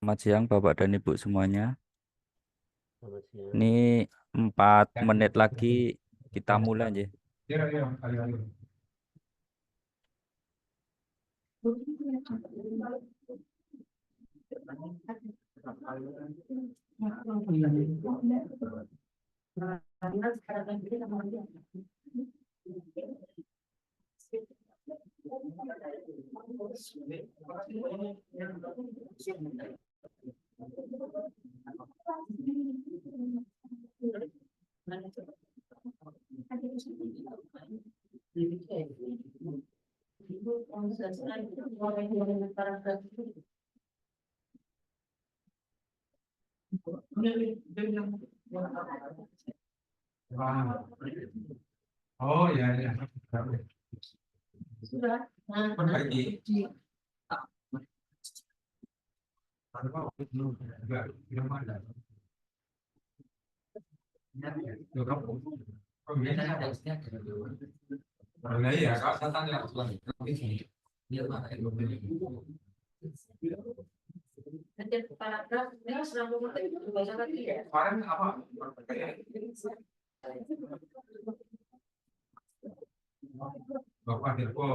Selamat siang Bapak dan Ibu semuanya. Selamat siang. Ini 4 menit lagi kita mulai aja. Oh ya ya. Kemarin apa? Bapak Dirko.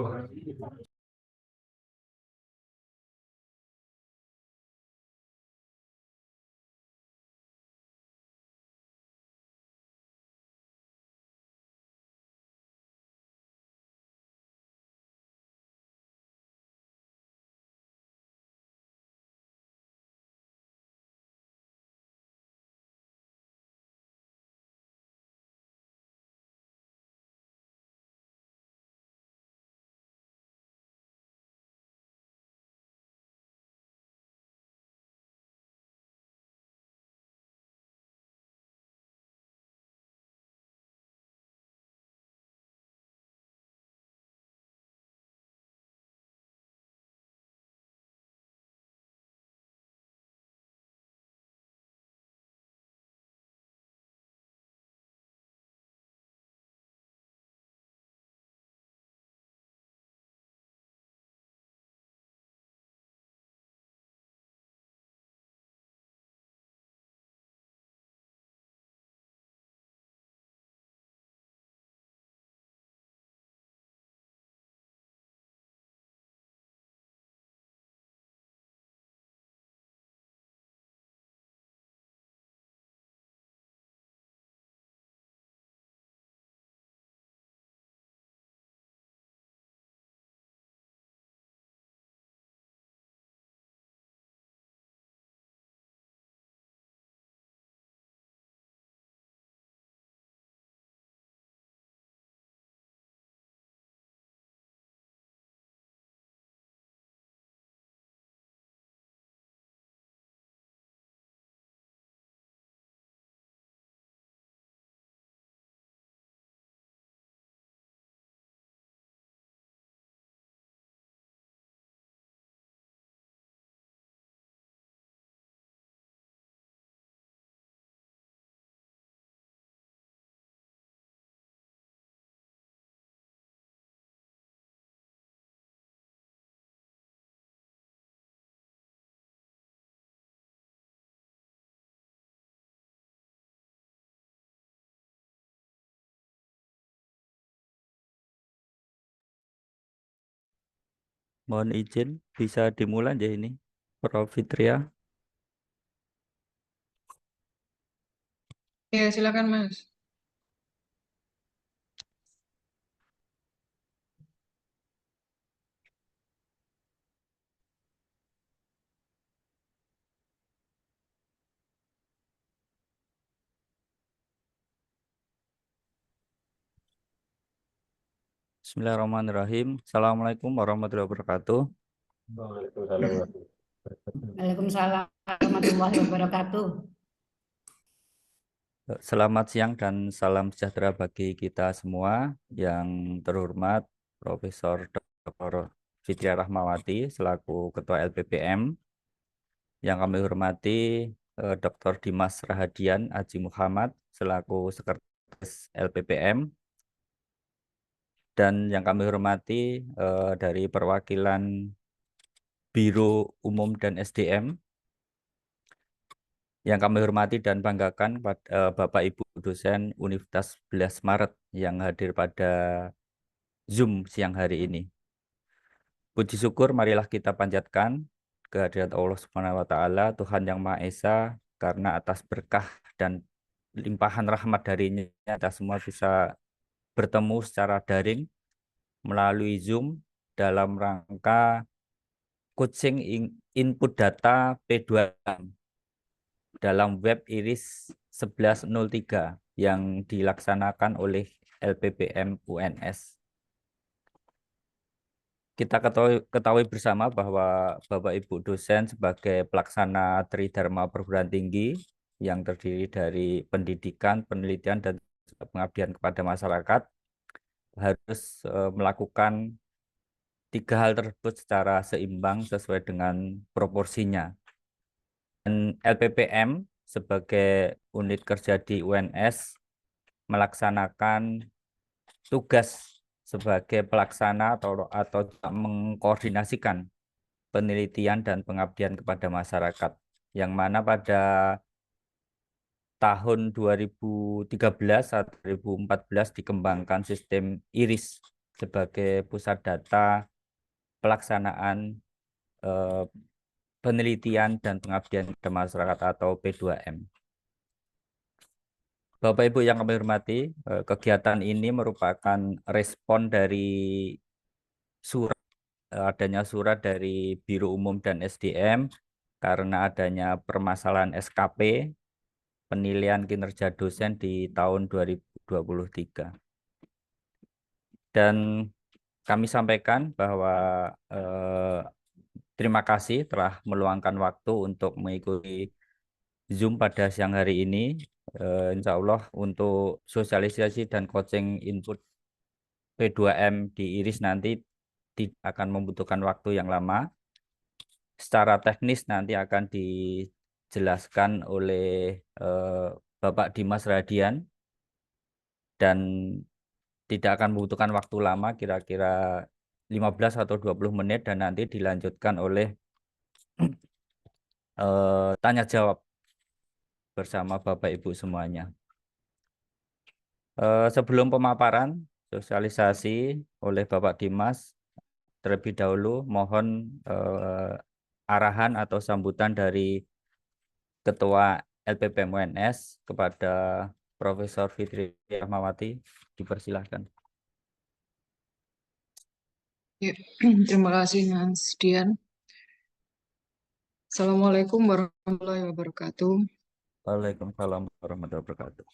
Mohon izin, bisa dimulai ya ini, Prof. Fitria. Ya, silakan Mas. Bismillahirrahmanirrahim. Assalamualaikum warahmatullahi wabarakatuh. Waalaikumsalam warahmatullahi wabarakatuh. Waalaikumsalam warahmatullahi wabarakatuh. Selamat siang dan salam sejahtera bagi kita semua. Yang terhormat Profesor Dr. Fitria Rahmawati selaku Ketua LPPM. Yang kami hormati Dr. Dimas Rahadian Haji Muhammad selaku Sekretaris LPPM. Dan yang kami hormati dari perwakilan Biro Umum dan SDM, yang kami hormati dan banggakan Bapak Ibu dosen Universitas 11 Maret yang hadir pada Zoom siang hari ini. Puji syukur marilah kita panjatkan kehadirat Allah Subhanahu wa taala, Tuhan yang Maha Esa, karena atas berkah dan limpahan rahmat darinya kita semua bisa bertemu secara daring melalui Zoom dalam rangka coaching input data P2M dalam web IRIS 1103 yang dilaksanakan oleh LPPM UNS. Kita ketahui bersama bahwa Bapak Ibu dosen sebagai pelaksana Tridharma Perguruan Tinggi yang terdiri dari pendidikan, penelitian, dan pengabdian kepada masyarakat harus melakukan tiga hal tersebut secara seimbang sesuai dengan proporsinya. Dan LPPM sebagai unit kerja di UNS melaksanakan tugas sebagai pelaksana atau mengkoordinasikan penelitian dan pengabdian kepada masyarakat, yang mana pada tahun 2013 atau 2014 dikembangkan sistem IRIS sebagai pusat data pelaksanaan penelitian dan pengabdian kepada masyarakat atau P2M. Bapak Ibu yang kami hormati, kegiatan ini merupakan respon dari adanya surat dari Biro Umum dan SDM karena adanya permasalahan SKP penilaian kinerja dosen di tahun 2023. Dan kami sampaikan bahwa terima kasih telah meluangkan waktu untuk mengikuti Zoom pada siang hari ini. Insya Allah untuk sosialisasi dan coaching input P2M di IRIS nanti akan membutuhkan waktu yang lama. Secara teknis nanti akan dijelaskan oleh Bapak Dimas Rahadian dan tidak akan membutuhkan waktu lama, kira-kira 15 atau 20 menit, dan nanti dilanjutkan oleh tanya jawab bersama Bapak Ibu semuanya. Sebelum pemaparan sosialisasi oleh Bapak Dimas, terlebih dahulu mohon arahan atau sambutan dari Ketua LPPM UNS kepada Profesor Fitria Rahmawati, dipersilahkan. Ya, terima kasih Mas Dian. Assalamualaikum warahmatullahi wabarakatuh. Waalaikumsalam warahmatullahi wabarakatuh.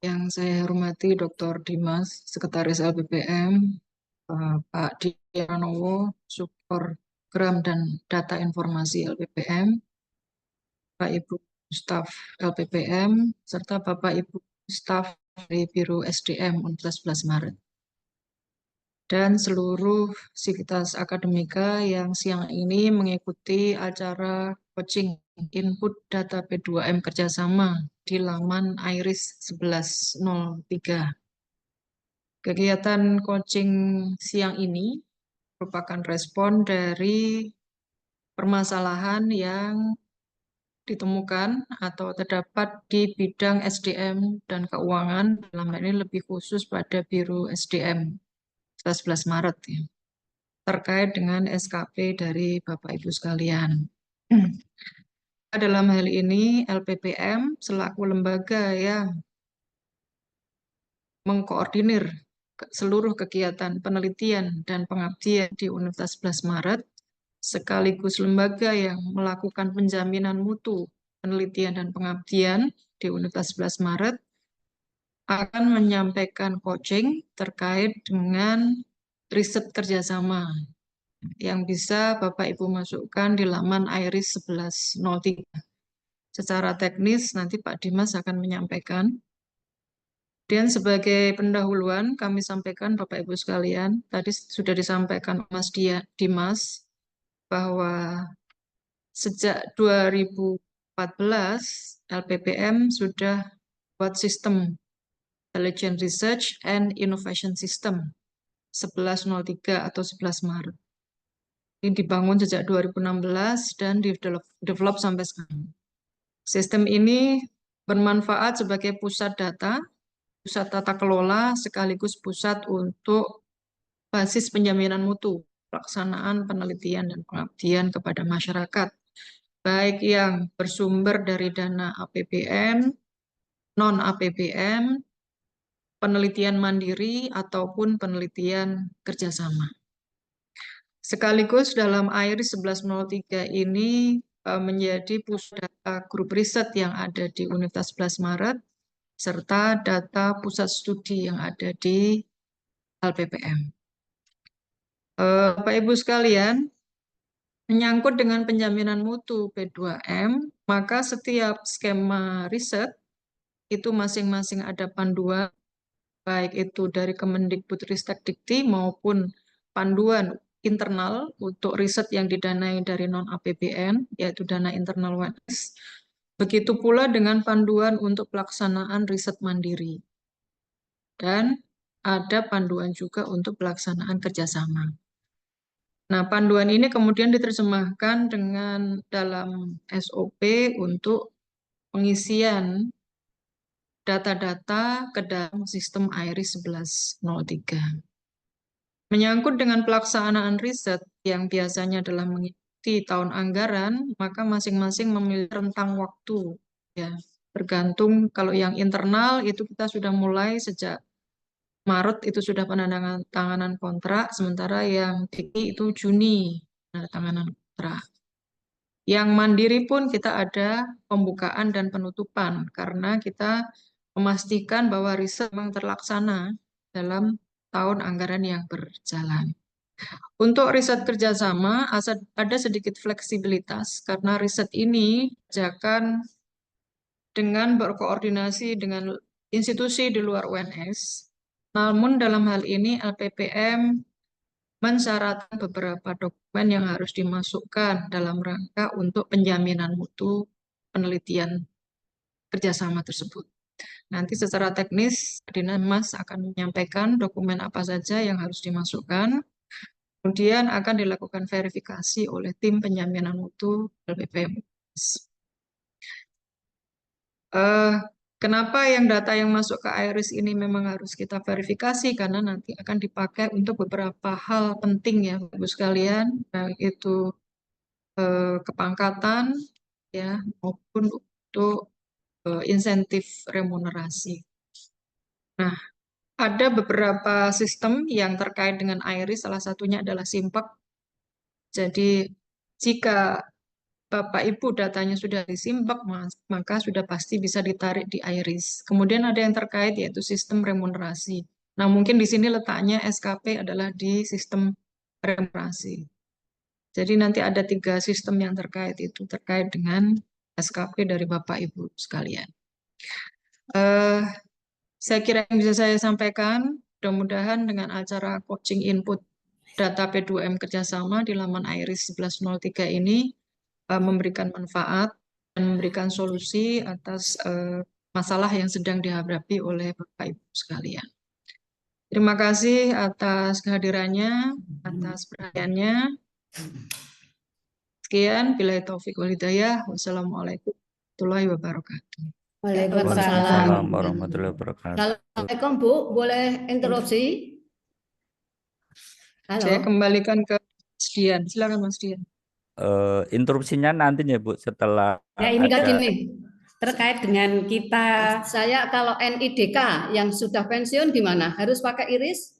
Yang saya hormati Dr. Dimas, Sekretaris LPPM, Pak Dianowo, Subprogram dan Data Informasi LPPM, Pak Ibu Staf LPPM, serta Bapak Ibu Staf dari Biro SDM Universitas 11 Maret. Dan seluruh sivitas akademika yang siang ini mengikuti acara coaching input data P2M kerjasama di laman IRIS 1103. Kegiatan coaching siang ini merupakan respon dari permasalahan yang ditemukan atau terdapat di bidang SDM dan keuangan, dalam hal ini lebih khusus pada Biro SDM 11 Maret. Ya. terkait dengan SKP dari Bapak Ibu sekalian. Dalam hal ini LPPM selaku lembaga yang mengkoordinir seluruh kegiatan penelitian dan pengabdian di Universitas 11 Maret, sekaligus lembaga yang melakukan penjaminan mutu penelitian dan pengabdian di Universitas 11 Maret, akan menyampaikan coaching terkait dengan riset kerjasama yang bisa Bapak Ibu masukkan di laman IRIS 1103. Secara teknis nanti Pak Dimas akan menyampaikan. Dan sebagai pendahuluan kami sampaikan Bapak Ibu sekalian, tadi sudah disampaikan Mas Dimas bahwa sejak 2014 LPPM sudah buat sistem Intelligent Research and Innovation System 1103 atau 11 Maret. Ini dibangun sejak 2016 dan develop sampai sekarang. Sistem ini bermanfaat sebagai pusat data, pusat tata kelola, sekaligus pusat untuk basis penjaminan mutu, pelaksanaan penelitian dan pengabdian kepada masyarakat, baik yang bersumber dari dana APBN, non-APBN, penelitian mandiri, ataupun penelitian kerjasama. Sekaligus dalam IRIS 1103 ini menjadi pusat data grup riset yang ada di Universitas 11 Maret, serta data pusat studi yang ada di LPPM. Bapak Ibu sekalian, menyangkut dengan penjaminan mutu P2M, maka setiap skema riset itu masing-masing ada panduan, baik itu dari Kemendikbudristek-Dikti maupun panduan internal untuk riset yang didanai dari non-APBN, yaitu dana internal UNS. Begitu pula dengan panduan untuk pelaksanaan riset mandiri. Dan ada panduan juga untuk pelaksanaan kerjasama. Nah, panduan ini kemudian diterjemahkan dengan dalam SOP untuk pengisian data-data ke dalam sistem IRIS 1103. Menyangkut dengan pelaksanaan riset yang biasanya adalah mengikuti tahun anggaran, maka masing-masing memiliki rentang waktu. Ya, tergantung kalau yang internal itu kita sudah mulai sejak Maret itu sudah penandatanganan kontrak, sementara yang tinggi itu Juni penandatanganan kontrak. Yang mandiri pun kita ada pembukaan dan penutupan karena kita memastikan bahwa riset memang terlaksana dalam tahun anggaran yang berjalan. Untuk riset kerjasama ada sedikit fleksibilitas karena riset ini dikerjakan dengan berkoordinasi dengan institusi di luar UNS. Namun dalam hal ini LPPM mensyaratkan beberapa dokumen yang harus dimasukkan dalam rangka untuk penjaminan mutu penelitian kerjasama tersebut. Nanti secara teknis, Dinas akan menyampaikan dokumen apa saja yang harus dimasukkan. Kemudian akan dilakukan verifikasi oleh tim penjaminan mutu LPPM. Kenapa yang data yang masuk ke IRIS ini memang harus kita verifikasi? Karena nanti akan dipakai untuk beberapa hal penting ya, Ibu sekalian, baik itu kepangkatan, ya, maupun untuk insentif remunerasi. Nah, ada beberapa sistem yang terkait dengan IRIS, salah satunya adalah SIMPAK. Jadi, jika Bapak Ibu datanya sudah diSIMPAK, maka sudah pasti bisa ditarik di IRIS. Kemudian ada yang terkait yaitu sistem remunerasi. Nah, mungkin di sini letaknya SKP adalah di sistem remunerasi. Jadi nanti ada 3 sistem yang terkait itu, terkait dengan SKP dari Bapak Ibu sekalian. Saya kira yang bisa saya sampaikan, mudah-mudahan dengan acara coaching input data P2M kerjasama di laman IRIS 1103 ini memberikan manfaat dan memberikan solusi atas masalah yang sedang dihadapi oleh Bapak Ibu sekalian. Terima kasih atas kehadirannya, atas perhatiannya. Sekian, billahi taufiq wal hidayah. Wassalamualaikum warahmatullahi wabarakatuh. Waalaikumsalam warahmatullahi wabarakatuh. Assalamualaikum Bu, boleh interupsi? Saya Halo. kembalikan ke Mas Dian. Silakan Mas Dian. Interupsinya nantinya Bu setelah Ya ini kan ada gini, terkait dengan kita, saya kalau NIDK yang sudah pensiun gimana? Harus pakai iris?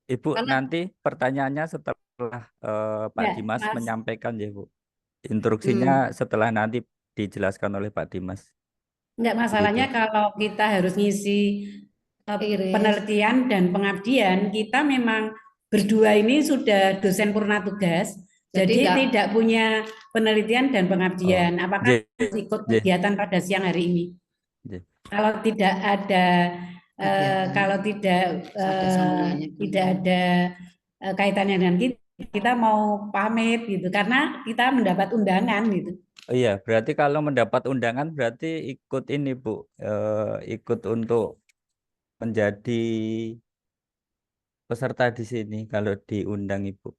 Ibu Karena nanti pertanyaannya setelah Pak ya, Dimas Mas, menyampaikan ya Bu. Instruksinya setelah nanti dijelaskan oleh Pak Dimas. enggak masalahnya Begitu. kalau kita harus ngisi Iris. penelitian dan pengabdian, kita memang berdua ini sudah dosen purna tugas, jadi tidak punya penelitian dan Oh, pengabdian. Apakah J, harus ikut J, kegiatan pada siang hari ini? J. Kalau tidak ada kalau tidak tidak ada kaitannya dengan kita, kita mau pamit gitu karena kita mendapat undangan gitu. Oh iya, berarti kalau mendapat undangan berarti ikut ini Bu, ikut untuk menjadi peserta di sini kalau diundang Ibu.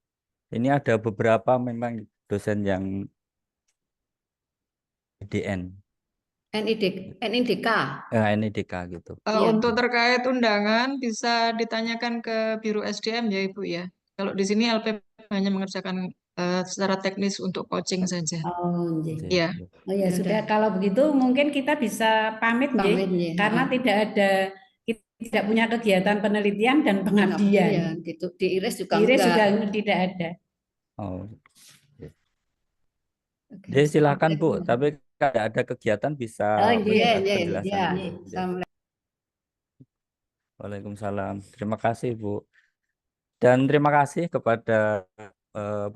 Ini ada beberapa memang dosen yang DN, NIDK. NIDK gitu. Iya. Untuk terkait undangan bisa ditanyakan ke Biro SDM ya Ibu ya. Kalau di sini LPP hanya mengerjakan secara teknis untuk coaching saja. Oh, J, Ya, J. oh ya ya sudah, udah. kalau begitu mungkin kita bisa pamit nggih, karena tidak ada, kita tidak punya kegiatan penelitian dan pengabdian. gitu. Di iris juga Iris enggak. juga tidak ada. Oh, Oke. jadi silakan Bu, tapi kalau ada kegiatan bisa Oh, iya, mendapat iya, penjelasan iya. dulu. J. Waalaikumsalam. Terima kasih Bu. Dan terima kasih kepada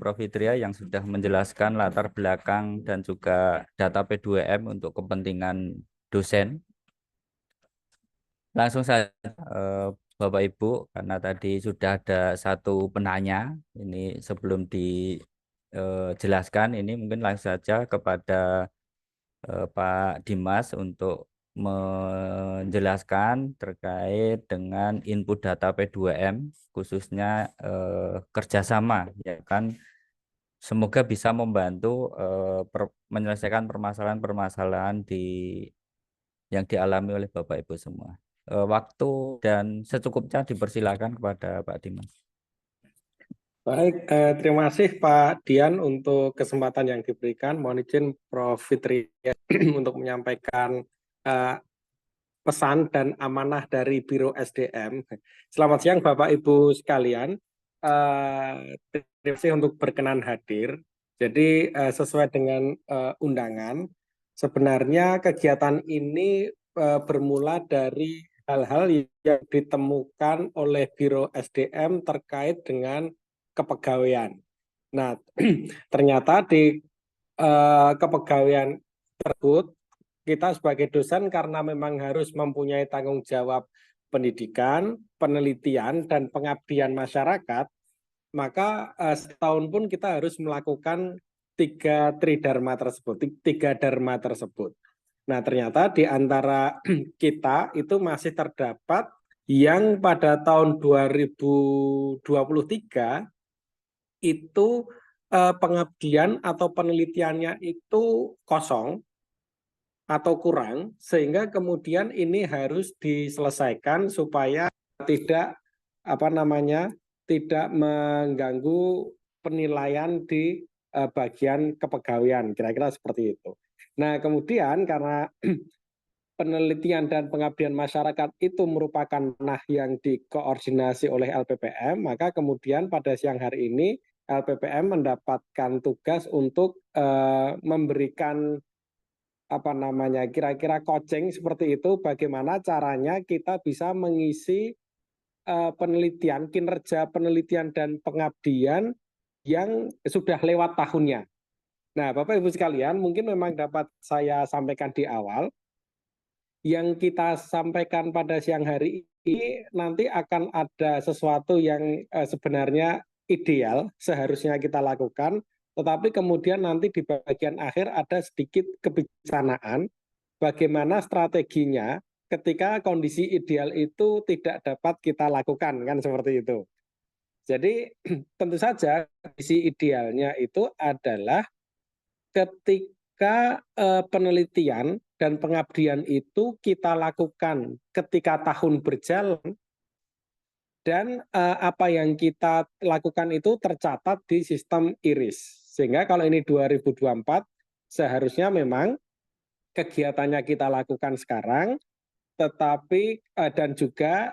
Prof. Fitria yang sudah menjelaskan latar belakang dan juga data P2M untuk kepentingan dosen. Langsung saja Bapak Ibu, karena tadi sudah ada satu penanya, ini sebelum dijelaskan, ini mungkin langsung saja kepada Pak Dimas untuk menjelaskan terkait dengan input data P2M, khususnya kerjasama, ya kan. Semoga bisa membantu menyelesaikan permasalahan-permasalahan yang dialami oleh Bapak Ibu semua. Waktu dan secukupnya dipersilakan kepada Pak Dimas. Baik, terima kasih Pak Dian untuk kesempatan yang diberikan. Mohon izin Prof. Fitria untuk menyampaikan pesan dan amanah dari Biro SDM. Selamat siang Bapak Ibu sekalian. Terima kasih untuk berkenan hadir. Jadi sesuai dengan undangan, sebenarnya kegiatan ini bermula dari hal-hal yang ditemukan oleh Biro SDM terkait dengan kepegawaian. Nah, ternyata di kepegawaian tersebut kita sebagai dosen karena memang harus mempunyai tanggung jawab pendidikan, penelitian, dan pengabdian masyarakat, maka setahun pun kita harus melakukan tiga dharma tersebut. Nah, ternyata di antara kita itu masih terdapat yang pada tahun 2023 itu pengabdian atau penelitiannya itu kosong atau kurang, sehingga kemudian ini harus diselesaikan supaya tidak tidak mengganggu penilaian di bagian kepegawaian, kira-kira seperti itu. Nah, kemudian karena penelitian dan pengabdian masyarakat itu merupakan yang dikoordinasi oleh LPPM, maka kemudian pada siang hari ini LPPM mendapatkan tugas untuk memberikan kira-kira coaching seperti itu, bagaimana caranya kita bisa mengisi penelitian, kinerja penelitian dan pengabdian yang sudah lewat tahunnya. Nah, Bapak Ibu sekalian, mungkin memang dapat saya sampaikan di awal, yang kita sampaikan pada siang hari ini nanti akan ada sesuatu yang sebenarnya ideal seharusnya kita lakukan, tetapi kemudian nanti di bagian akhir ada sedikit kebijaksanaan bagaimana strateginya ketika kondisi ideal itu tidak dapat kita lakukan, kan seperti itu. Jadi tentu saja kondisi idealnya itu adalah ketika penelitian dan pengabdian itu kita lakukan ketika tahun berjalan, Dan apa yang kita lakukan itu tercatat di sistem IRIS. Sehingga kalau ini 2024, seharusnya memang kegiatannya kita lakukan sekarang, tetapi dan juga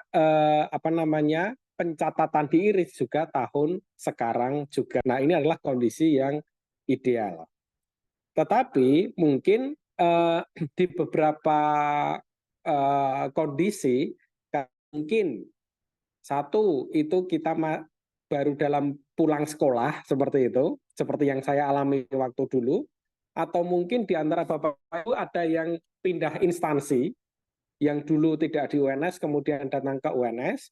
apa namanya pencatatan di IRIS juga tahun sekarang juga. Nah, ini adalah kondisi yang ideal. Tetapi mungkin di beberapa kondisi mungkin satu itu kita baru dalam pulang sekolah seperti itu, seperti yang saya alami waktu dulu, atau mungkin di antara Bapak Ibu ada yang pindah instansi yang dulu tidak di UNS kemudian datang ke UNS,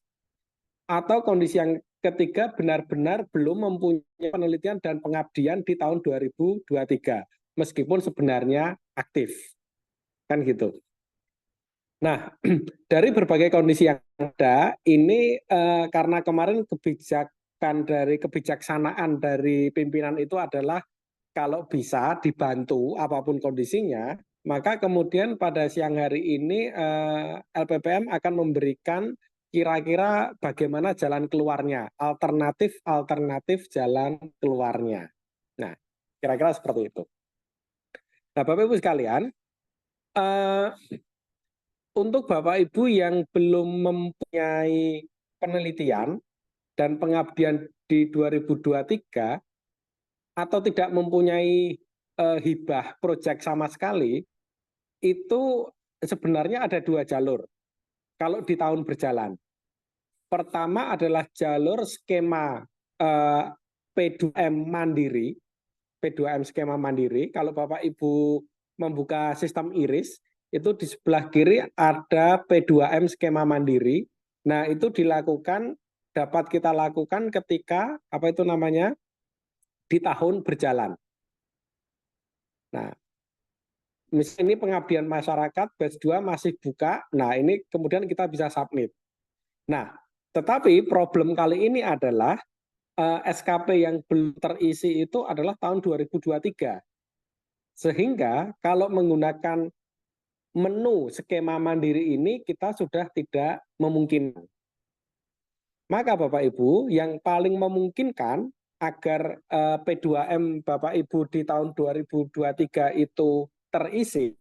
atau kondisi yang ketiga benar-benar belum mempunyai penelitian dan pengabdian di tahun 2023 meskipun sebenarnya aktif. Kan gitu. Nah, dari berbagai kondisi yang ada, ini karena kemarin kebijaksanaan dari pimpinan itu adalah kalau bisa dibantu apapun kondisinya, maka kemudian pada siang hari ini LPPM akan memberikan kira-kira bagaimana jalan keluarnya, alternatif jalan keluarnya. Nah, kira-kira seperti itu. Nah, Bapak Ibu sekalian, untuk Bapak Ibu yang belum mempunyai penelitian dan pengabdian di 2023 atau tidak mempunyai hibah proyek sama sekali, itu sebenarnya ada dua jalur kalau di tahun berjalan. Pertama adalah jalur skema P2M mandiri, P2M skema mandiri. Kalau Bapak Ibu membuka sistem IRIS, itu di sebelah kiri ada P2M skema mandiri. Nah, itu dapat kita lakukan ketika apa itu namanya di tahun berjalan. Nah, misalnya ini pengabdian masyarakat batch 2 masih buka. Nah, ini kemudian kita bisa submit. Nah, tetapi problem kali ini adalah SKP yang belum terisi itu adalah tahun 2023. Sehingga kalau menggunakan menu skema mandiri ini kita sudah tidak memungkinkan. Maka Bapak Ibu yang paling memungkinkan agar P2M Bapak Ibu di tahun 2023 itu terisi,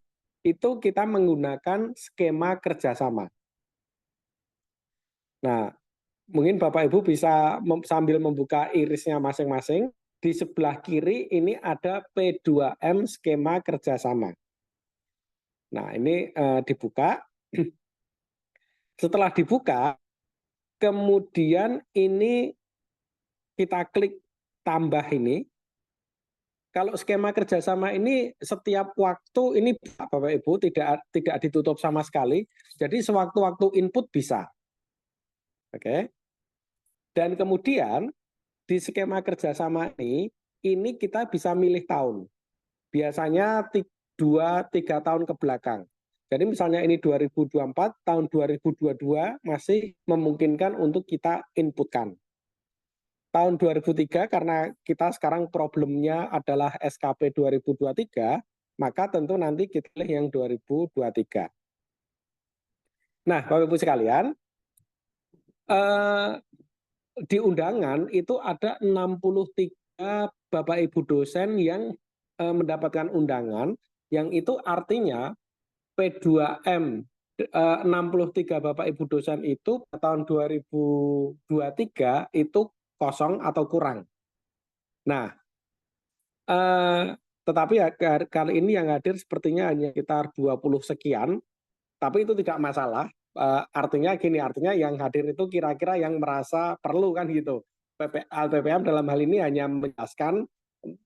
itu kita menggunakan skema kerjasama. Nah, mungkin Bapak Ibu bisa sambil membuka irisnya masing-masing. Di sebelah kiri ini ada P2M skema kerjasama. Nah, ini dibuka. Setelah dibuka, kemudian ini kita klik tambah ini. Kalau skema kerjasama ini setiap waktu ini Bapak Ibu tidak ditutup sama sekali. Jadi sewaktu-waktu input bisa. Oke. Dan kemudian di skema kerjasama ini kita bisa milih tahun. Biasanya 2-3 tahun ke belakang. Jadi misalnya ini 2024, tahun 2022 masih memungkinkan untuk kita inputkan. Tahun 2003 karena kita sekarang problemnya adalah SKP 2023, maka tentu nanti kita pilih yang 2023. Nah, Bapak Ibu sekalian, di undangan itu ada 63 Bapak Ibu dosen yang mendapatkan undangan, yang itu artinya P2M 63 Bapak Ibu dosen itu tahun 2023 itu kosong atau kurang. Nah, tetapi kali ini yang hadir sepertinya hanya sekitar 20 sekian, tapi itu tidak masalah. Artinya yang hadir itu kira-kira yang merasa perlu kan gitu. LPPM dalam hal ini hanya menjelaskan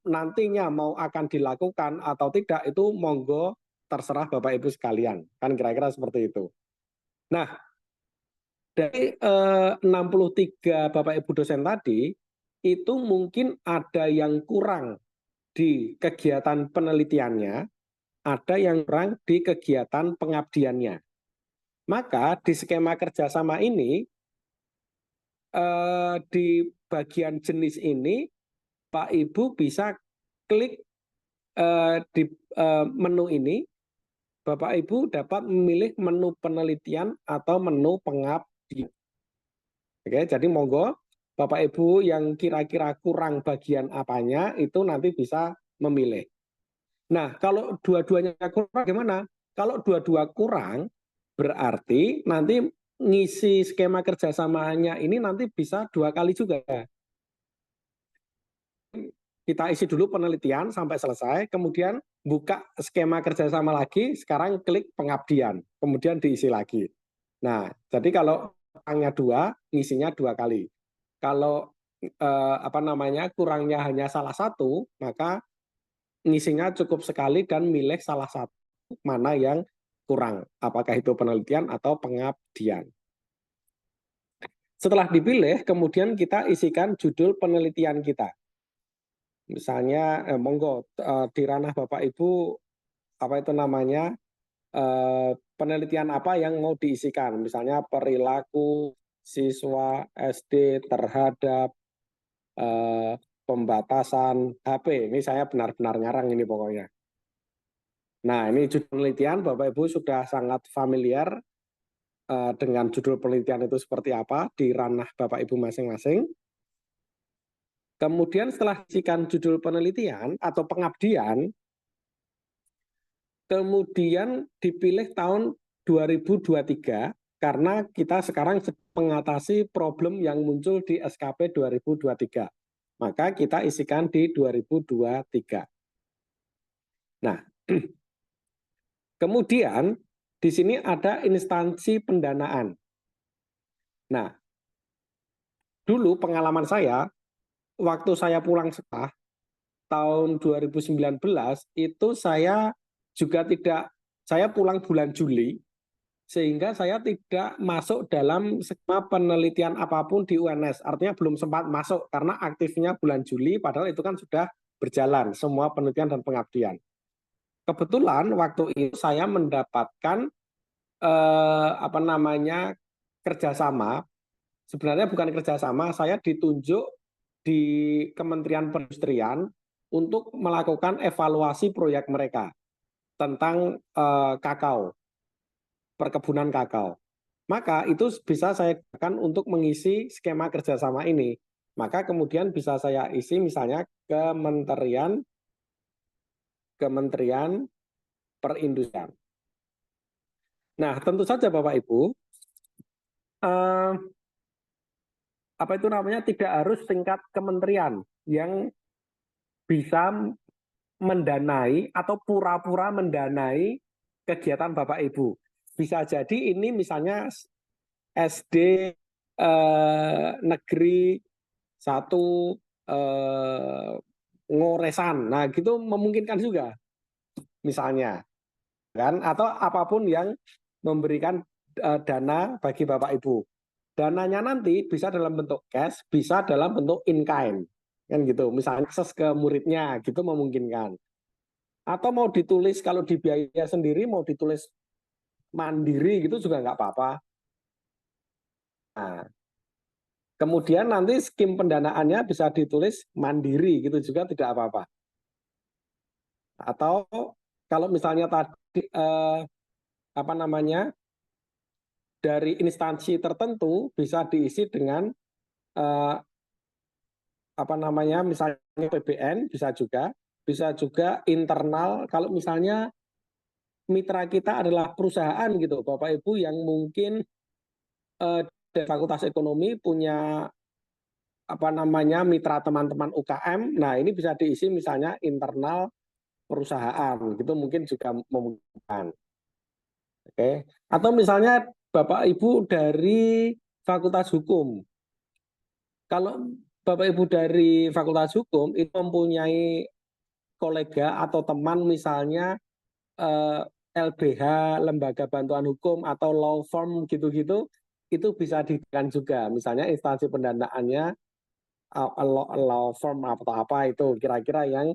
nantinya mau akan dilakukan atau tidak itu monggo terserah Bapak Ibu sekalian, kan kira-kira seperti itu. Nah, dari 63 Bapak Ibu dosen tadi, itu mungkin ada yang kurang di kegiatan penelitiannya, ada yang kurang di kegiatan pengabdiannya. Maka di skema kerjasama ini, di bagian jenis ini, Pak Ibu bisa klik di menu ini, Bapak Ibu dapat memilih menu penelitian atau menu pengabdian. Oke, jadi monggo Bapak Ibu yang kira-kira kurang bagian apanya itu nanti bisa memilih. Nah, kalau dua-duanya kurang gimana? Kalau dua-dua kurang, berarti nanti ngisi skema kerjasamanya ini nanti bisa 2 kali juga. Kita isi dulu penelitian sampai selesai, kemudian buka skema kerjasama lagi, sekarang klik pengabdian, kemudian diisi lagi. Nah, jadi kalau kurangnya 2, ngisinya 2 kali. Kalau kurangnya hanya salah satu, maka ngisinya cukup sekali dan milih salah satu mana yang kurang, apakah itu penelitian atau pengabdian. Setelah dipilih, kemudian kita isikan judul penelitian kita. Misalnya, monggo di ranah Bapak Ibu, apa itu namanya, penelitian apa yang mau diisikan, misalnya perilaku siswa SD terhadap pembatasan HP. Ini saya benar-benar ngarang ini pokoknya. Nah, ini judul penelitian, Bapak Ibu sudah sangat familiar dengan judul penelitian itu seperti apa di ranah Bapak Ibu masing-masing. Kemudian setelah isikan judul penelitian atau pengabdian, kemudian dipilih tahun 2023 karena kita sekarang mengatasi problem yang muncul di SKP 2023. Maka kita isikan di 2023. Nah, kemudian di sini ada instansi pendanaan. Nah, dulu pengalaman saya, waktu saya pulang sekolah, tahun 2019, itu saya juga saya pulang bulan Juli, sehingga saya tidak masuk dalam skema penelitian apapun di UNS. Artinya belum sempat masuk, karena aktifnya bulan Juli, padahal itu kan sudah berjalan, semua penelitian dan pengabdian. Kebetulan waktu itu saya mendapatkan kerjasama. Sebenarnya bukan kerjasama, saya ditunjuk di Kementerian Perindustrian untuk melakukan evaluasi proyek mereka tentang kakao, perkebunan kakao. Maka itu bisa saya gunakan untuk mengisi skema kerjasama ini. Maka kemudian bisa saya isi misalnya Kementerian Perindustrian. Nah, tentu saja Bapak Ibu, tidak harus tingkat kementerian yang bisa mendanai atau pura-pura mendanai kegiatan Bapak Ibu. Bisa jadi ini misalnya SD negeri 1 Ngoresan. Nah, gitu memungkinkan juga. Misalnya kan, atau apapun yang memberikan dana bagi Bapak Ibu. Dananya nanti bisa dalam bentuk cash, bisa dalam bentuk in-kind. Kan gitu, misalnya akses ke muridnya, gitu memungkinkan. Atau mau ditulis, kalau dibiaya sendiri, mau ditulis mandiri, gitu juga nggak apa-apa. Nah, kemudian nanti skim pendanaannya bisa ditulis mandiri, gitu juga tidak apa-apa. Atau kalau misalnya tadi, dari instansi tertentu bisa diisi dengan misalnya PBN bisa juga internal. Kalau misalnya mitra kita adalah perusahaan gitu, Bapak Ibu yang mungkin dari Fakultas Ekonomi punya mitra teman-teman UKM. Nah, ini bisa diisi misalnya internal perusahaan gitu, mungkin juga memungkinkan. Oke. Atau misalnya Bapak Ibu dari Fakultas Hukum. Kalau Bapak Ibu dari Fakultas Hukum itu mempunyai kolega atau teman misalnya LBH, Lembaga Bantuan Hukum atau law firm gitu-gitu, itu bisa diberikan juga. Misalnya instansi pendanaannya law firm atau apa itu kira-kira yang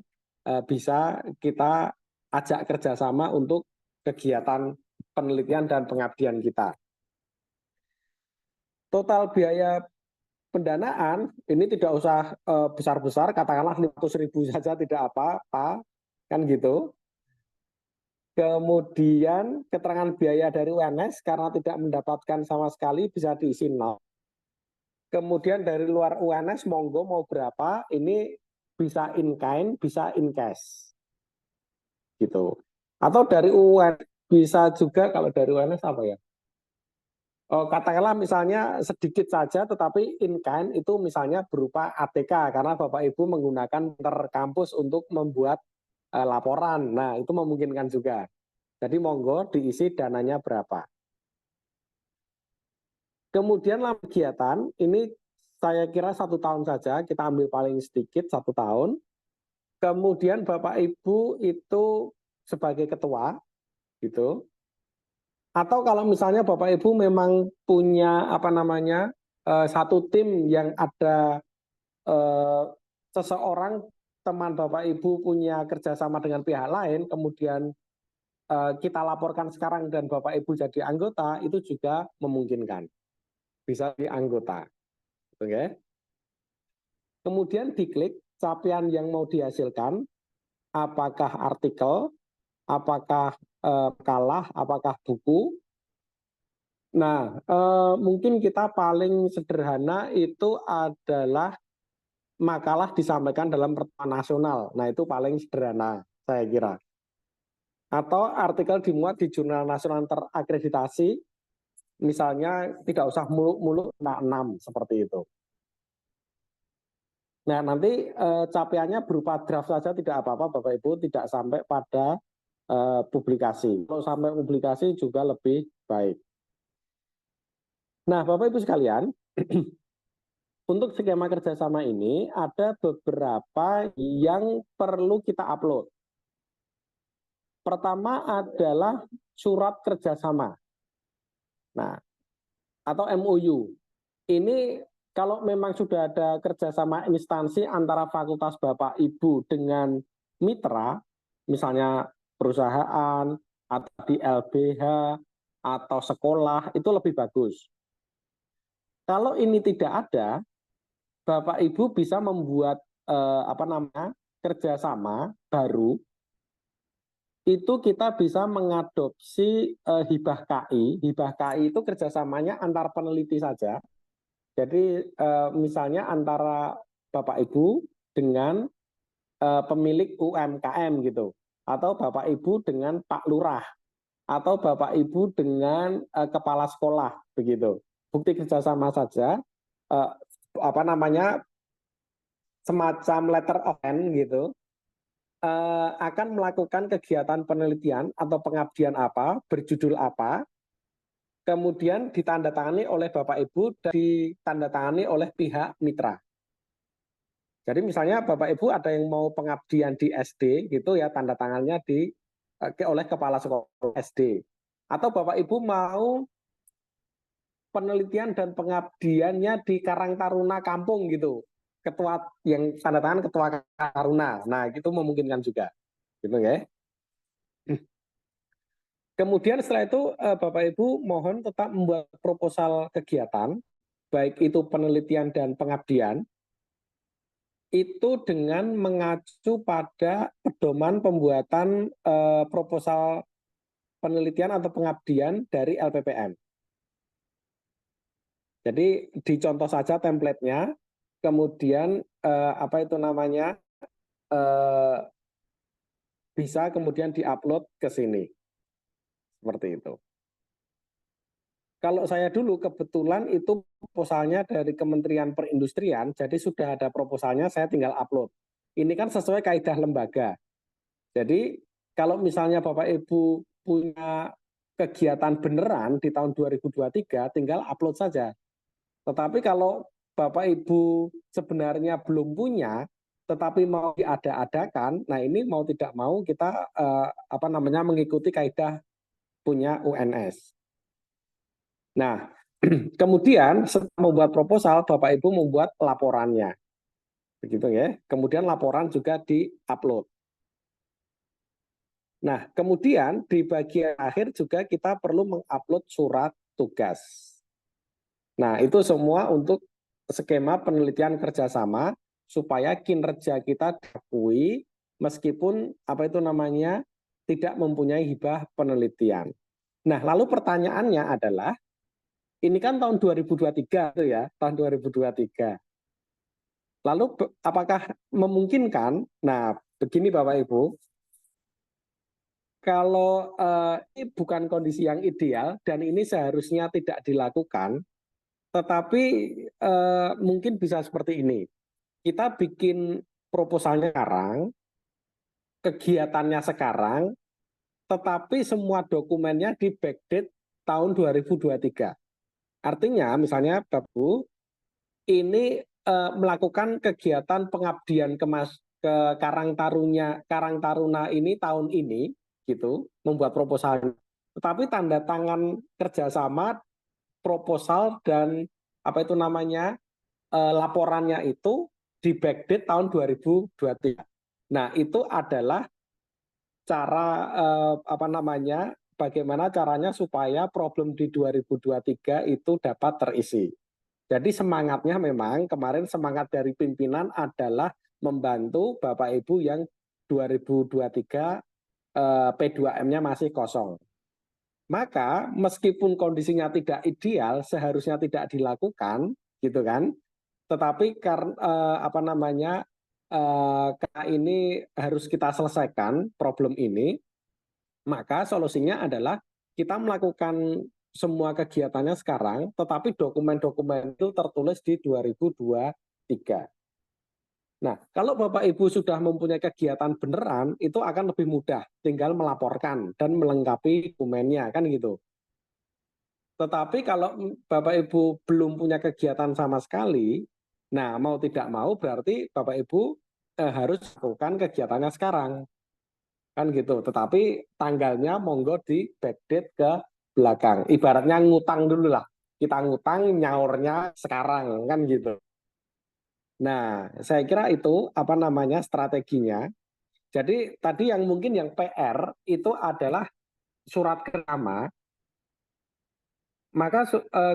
bisa kita ajak kerjasama untuk kegiatan penelitian dan pengabdian kita. Total biaya pendanaan ini tidak usah besar-besar, katakanlah 500.000 saja tidak apa-apa, kan gitu. Kemudian keterangan biaya dari UNS karena tidak mendapatkan sama sekali bisa diisi 0. Kemudian dari luar UNS monggo mau berapa, ini bisa in kind, bisa in cash. Gitu. Atau dari UNS bisa juga, kalau dari UNS apa ya? Katakanlah misalnya sedikit saja tetapi in kind itu misalnya berupa ATK karena Bapak Ibu menggunakan kampus untuk membuat laporan. Nah, itu memungkinkan juga. Jadi monggo diisi dananya berapa. Kemudian kegiatan ini saya kira 1 tahun saja, kita ambil paling sedikit 1 tahun. Kemudian Bapak Ibu itu sebagai ketua, gitu. Atau kalau misalnya Bapak Ibu memang punya satu tim yang ada seseorang teman Bapak Ibu punya kerjasama dengan pihak lain, kemudian kita laporkan sekarang dan Bapak Ibu jadi anggota, itu juga memungkinkan. Bisa di anggota. Oke. Kemudian diklik capaian yang mau dihasilkan, apakah artikel, apakah makalah, apakah buku. Nah, mungkin kita paling sederhana itu adalah makalah disampaikan dalam pertemuan nasional. Nah, itu paling sederhana, saya kira. Atau artikel dimuat di jurnal nasional terakreditasi, misalnya tidak usah muluk-muluk 6 seperti itu. Nah, nanti capaiannya berupa draft saja tidak apa-apa Bapak Ibu, tidak sampai pada publikasi. Kalau sampai publikasi juga lebih baik. Nah, Bapak Ibu sekalian, untuk skema kerjasama ini ada beberapa yang perlu kita upload. Pertama adalah surat kerjasama. Nah, atau MOU. Ini kalau memang sudah ada kerjasama instansi antara fakultas Bapak Ibu dengan mitra, misalnya perusahaan, atau di LBH, atau sekolah, itu lebih bagus. Kalau ini tidak ada, Bapak Ibu bisa membuat kerjasama baru. Itu kita bisa mengadopsi hibah KI. Hibah KI itu kerjasamanya antar peneliti saja. Jadi misalnya antara Bapak Ibu dengan pemilik UMKM gitu, atau Bapak Ibu dengan Pak Lurah, atau Bapak Ibu dengan kepala sekolah begitu. Bukti kerjasama saja, semacam letter of intent gitu. Akan melakukan kegiatan penelitian atau pengabdian apa, berjudul apa, kemudian ditandatangani oleh Bapak Ibu dan ditandatangani oleh pihak mitra. Jadi misalnya Bapak Ibu ada yang mau pengabdian di SD gitu ya, tanda tangannya oleh kepala sekolah SD. Atau Bapak Ibu mau penelitian dan pengabdiannya di Karang Taruna kampung gitu. Ketua yang tanda tangan ketua Taruna. Nah, itu memungkinkan juga. Gitu ya. Kemudian setelah itu Bapak Ibu mohon tetap membuat proposal kegiatan, baik itu penelitian dan pengabdian, itu dengan mengacu pada pedoman pembuatan proposal penelitian atau pengabdian dari LPPM. Jadi dicontoh saja template-nya, kemudian bisa kemudian diupload ke sini. Seperti itu. Kalau saya dulu kebetulan itu proposalnya dari Kementerian Perindustrian, jadi sudah ada proposalnya, saya tinggal upload. Ini kan sesuai kaidah lembaga. Jadi kalau misalnya Bapak Ibu punya kegiatan beneran di tahun 2023, tinggal upload saja. Tetapi kalau Bapak Ibu sebenarnya belum punya, tetapi mau diada-adakan, nah ini mau tidak mau kita mengikuti kaidah punya UNS. Nah, kemudian setelah membuat proposal, Bapak Ibu membuat laporannya. Begitu ya. Kemudian laporan juga di-upload. Nah, kemudian di bagian akhir juga kita perlu mengupload surat tugas. Nah, itu semua untuk skema penelitian kerjasama supaya kinerja kita diakui meskipun tidak mempunyai hibah penelitian. Nah, lalu pertanyaannya adalah ini kan tahun 2023 itu ya, tahun 2023. Lalu apakah memungkinkan? Nah, begini Bapak Ibu, kalau ini bukan kondisi yang ideal dan ini seharusnya tidak dilakukan, tetapi mungkin bisa seperti ini. Kita bikin proposalnya sekarang, kegiatannya sekarang, tetapi semua dokumennya di backdate tahun 2023. Artinya, misalnya Bapak Ibu, ini melakukan kegiatan pengabdian ke Karang Taruna ini tahun ini, gitu, membuat proposal. Tetapi tanda tangan kerjasama, proposal dan apa itu namanya laporannya itu di backdate tahun 2023. Nah, itu adalah cara apa namanya, bagaimana caranya supaya problem di 2023 itu dapat terisi. Jadi semangatnya memang kemarin semangat dari pimpinan adalah membantu Bapak Ibu yang 2023 P2M-nya masih kosong. Maka meskipun kondisinya tidak ideal, seharusnya tidak dilakukan, gitu kan? Tetapi karena apa namanya, karena ini harus kita selesaikan problem ini, maka solusinya adalah kita melakukan semua kegiatannya sekarang, tetapi dokumen-dokumen itu tertulis di 2023. Nah, kalau Bapak Ibu sudah mempunyai kegiatan beneran, itu akan lebih mudah, tinggal melaporkan dan melengkapi dokumennya, kan gitu. Tetapi kalau Bapak Ibu belum punya kegiatan sama sekali, nah mau tidak mau berarti Bapak Ibu harus lakukan kegiatannya sekarang, kan gitu. Tetapi tanggalnya monggo di backdate ke belakang. Ibaratnya ngutang dulu lah. Kita ngutang nyaurnya sekarang, kan gitu. Nah, saya kira itu apa namanya strateginya. Jadi tadi yang mungkin yang PR itu adalah surat kerjasama. Maka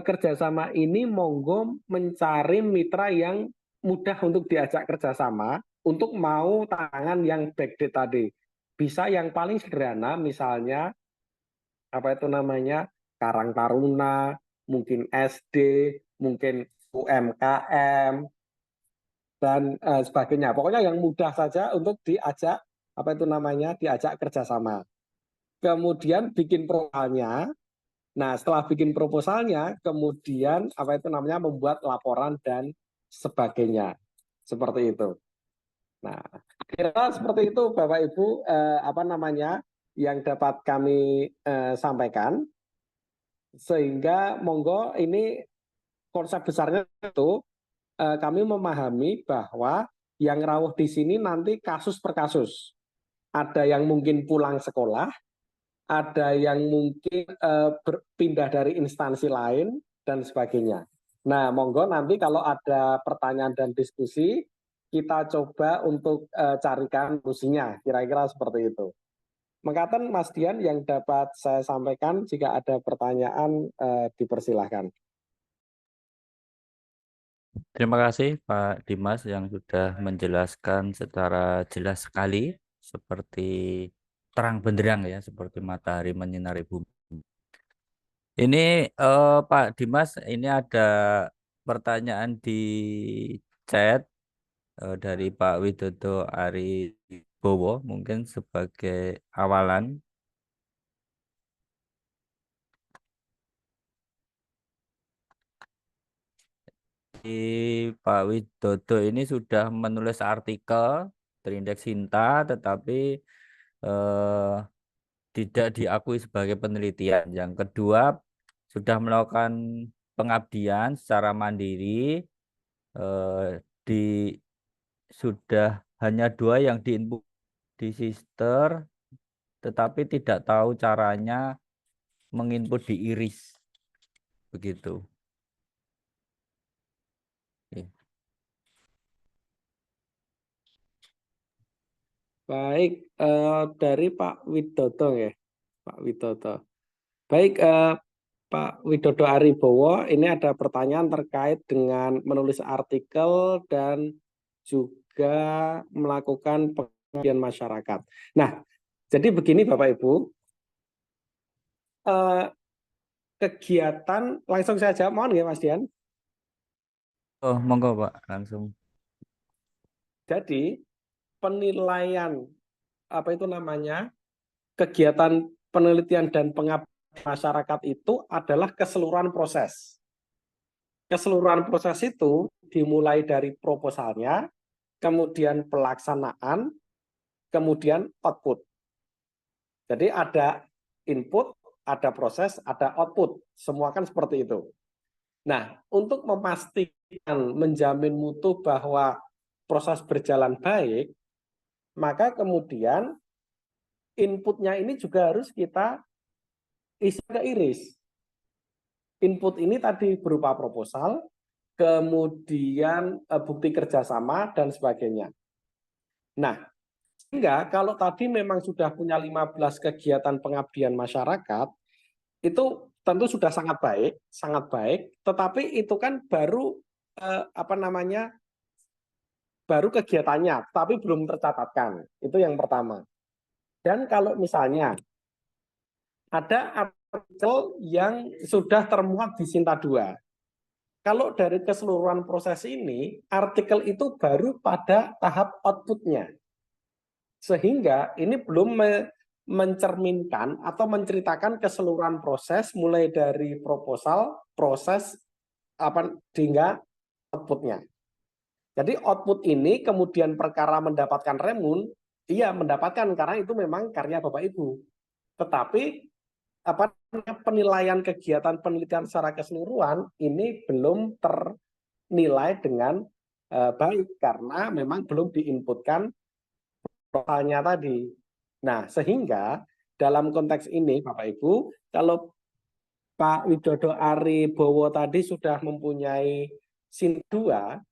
kerjasama ini monggo mencari mitra yang mudah untuk diajak kerjasama untuk mau tangan yang backdate tadi. Bisa yang paling sederhana, misalnya apa itu namanya Karang Taruna, mungkin SD, mungkin UMKM dan sebagainya. Pokoknya yang mudah saja untuk diajak apa itu namanya diajak kerjasama. Kemudian bikin proposalnya. Nah, setelah bikin proposalnya, kemudian apa itu namanya membuat laporan dan sebagainya, seperti itu. Nah, kira seperti itu Bapak Ibu apa namanya yang dapat kami sampaikan, sehingga monggo ini konsep besarnya itu kami memahami bahwa yang rawuh di sini nanti kasus per kasus. Ada yang mungkin pulang sekolah, ada yang mungkin berpindah dari instansi lain dan sebagainya. Nah, monggo nanti kalau ada pertanyaan dan diskusi, kita coba untuk carikan solusinya, kira-kira seperti itu. Mengatakan Mas Dian yang dapat saya sampaikan, jika ada pertanyaan dipersilahkan. Terima kasih Pak Dimas yang sudah menjelaskan secara jelas sekali, seperti terang benderang ya, seperti matahari menyinari bumi. Ini Pak Dimas, ini ada pertanyaan di chat dari Pak Widodo Aribowo, mungkin sebagai awalan. Pak Widodo ini sudah menulis artikel terindeks Sinta, tetapi eh, tidak diakui sebagai penelitian. Yang kedua, sudah melakukan pengabdian secara mandiri, di sudah hanya 2 yang diinput di Sister, tetapi tidak tahu caranya menginput di Iris, begitu. Oke. Baik, dari Pak Widodo ya, Pak Widodo. Baik, Pak Widodo Aribowo, ini ada pertanyaan terkait dengan menulis artikel dan juga melakukan pengabdian masyarakat. Nah, jadi begini Bapak Ibu, kegiatan, langsung saya jawab, mohon ya Mas Dian. Oh, monggo Pak, langsung. Jadi penilaian apa itu namanya kegiatan penelitian dan pengabdian masyarakat itu adalah keseluruhan proses. Keseluruhan proses itu dimulai dari proposalnya, kemudian pelaksanaan, kemudian output. Jadi ada input, ada proses, ada output. Semua kan seperti itu. Nah, untuk memastikan, menjamin mutu bahwa proses berjalan baik, maka kemudian inputnya ini juga harus kita isi ke iris. Input ini tadi berupa proposal, kemudian bukti kerjasama, dan sebagainya. Nah, sehingga kalau tadi memang sudah punya 15 kegiatan pengabdian masyarakat, itu tentu sudah sangat baik, tetapi itu kan baru baru kegiatannya, tapi belum tercatatkan. Itu yang pertama. Dan kalau misalnya ada artikel yang sudah termuat di Sinta 2, kalau dari keseluruhan proses ini, artikel itu baru pada tahap outputnya. Sehingga ini belum mencerminkan atau menceritakan keseluruhan proses mulai dari proposal, proses hingga outputnya. Jadi output ini kemudian perkara mendapatkan remun, iya mendapatkan karena itu memang karya Bapak Ibu. Tetapi penilaian kegiatan penelitian secara keseluruhan ini belum ternilai dengan baik karena memang belum diinputkan proposalnya tadi. Nah, sehingga dalam konteks ini Bapak Ibu, kalau Pak Widodo Aribowo tadi sudah mempunyai SIN 2,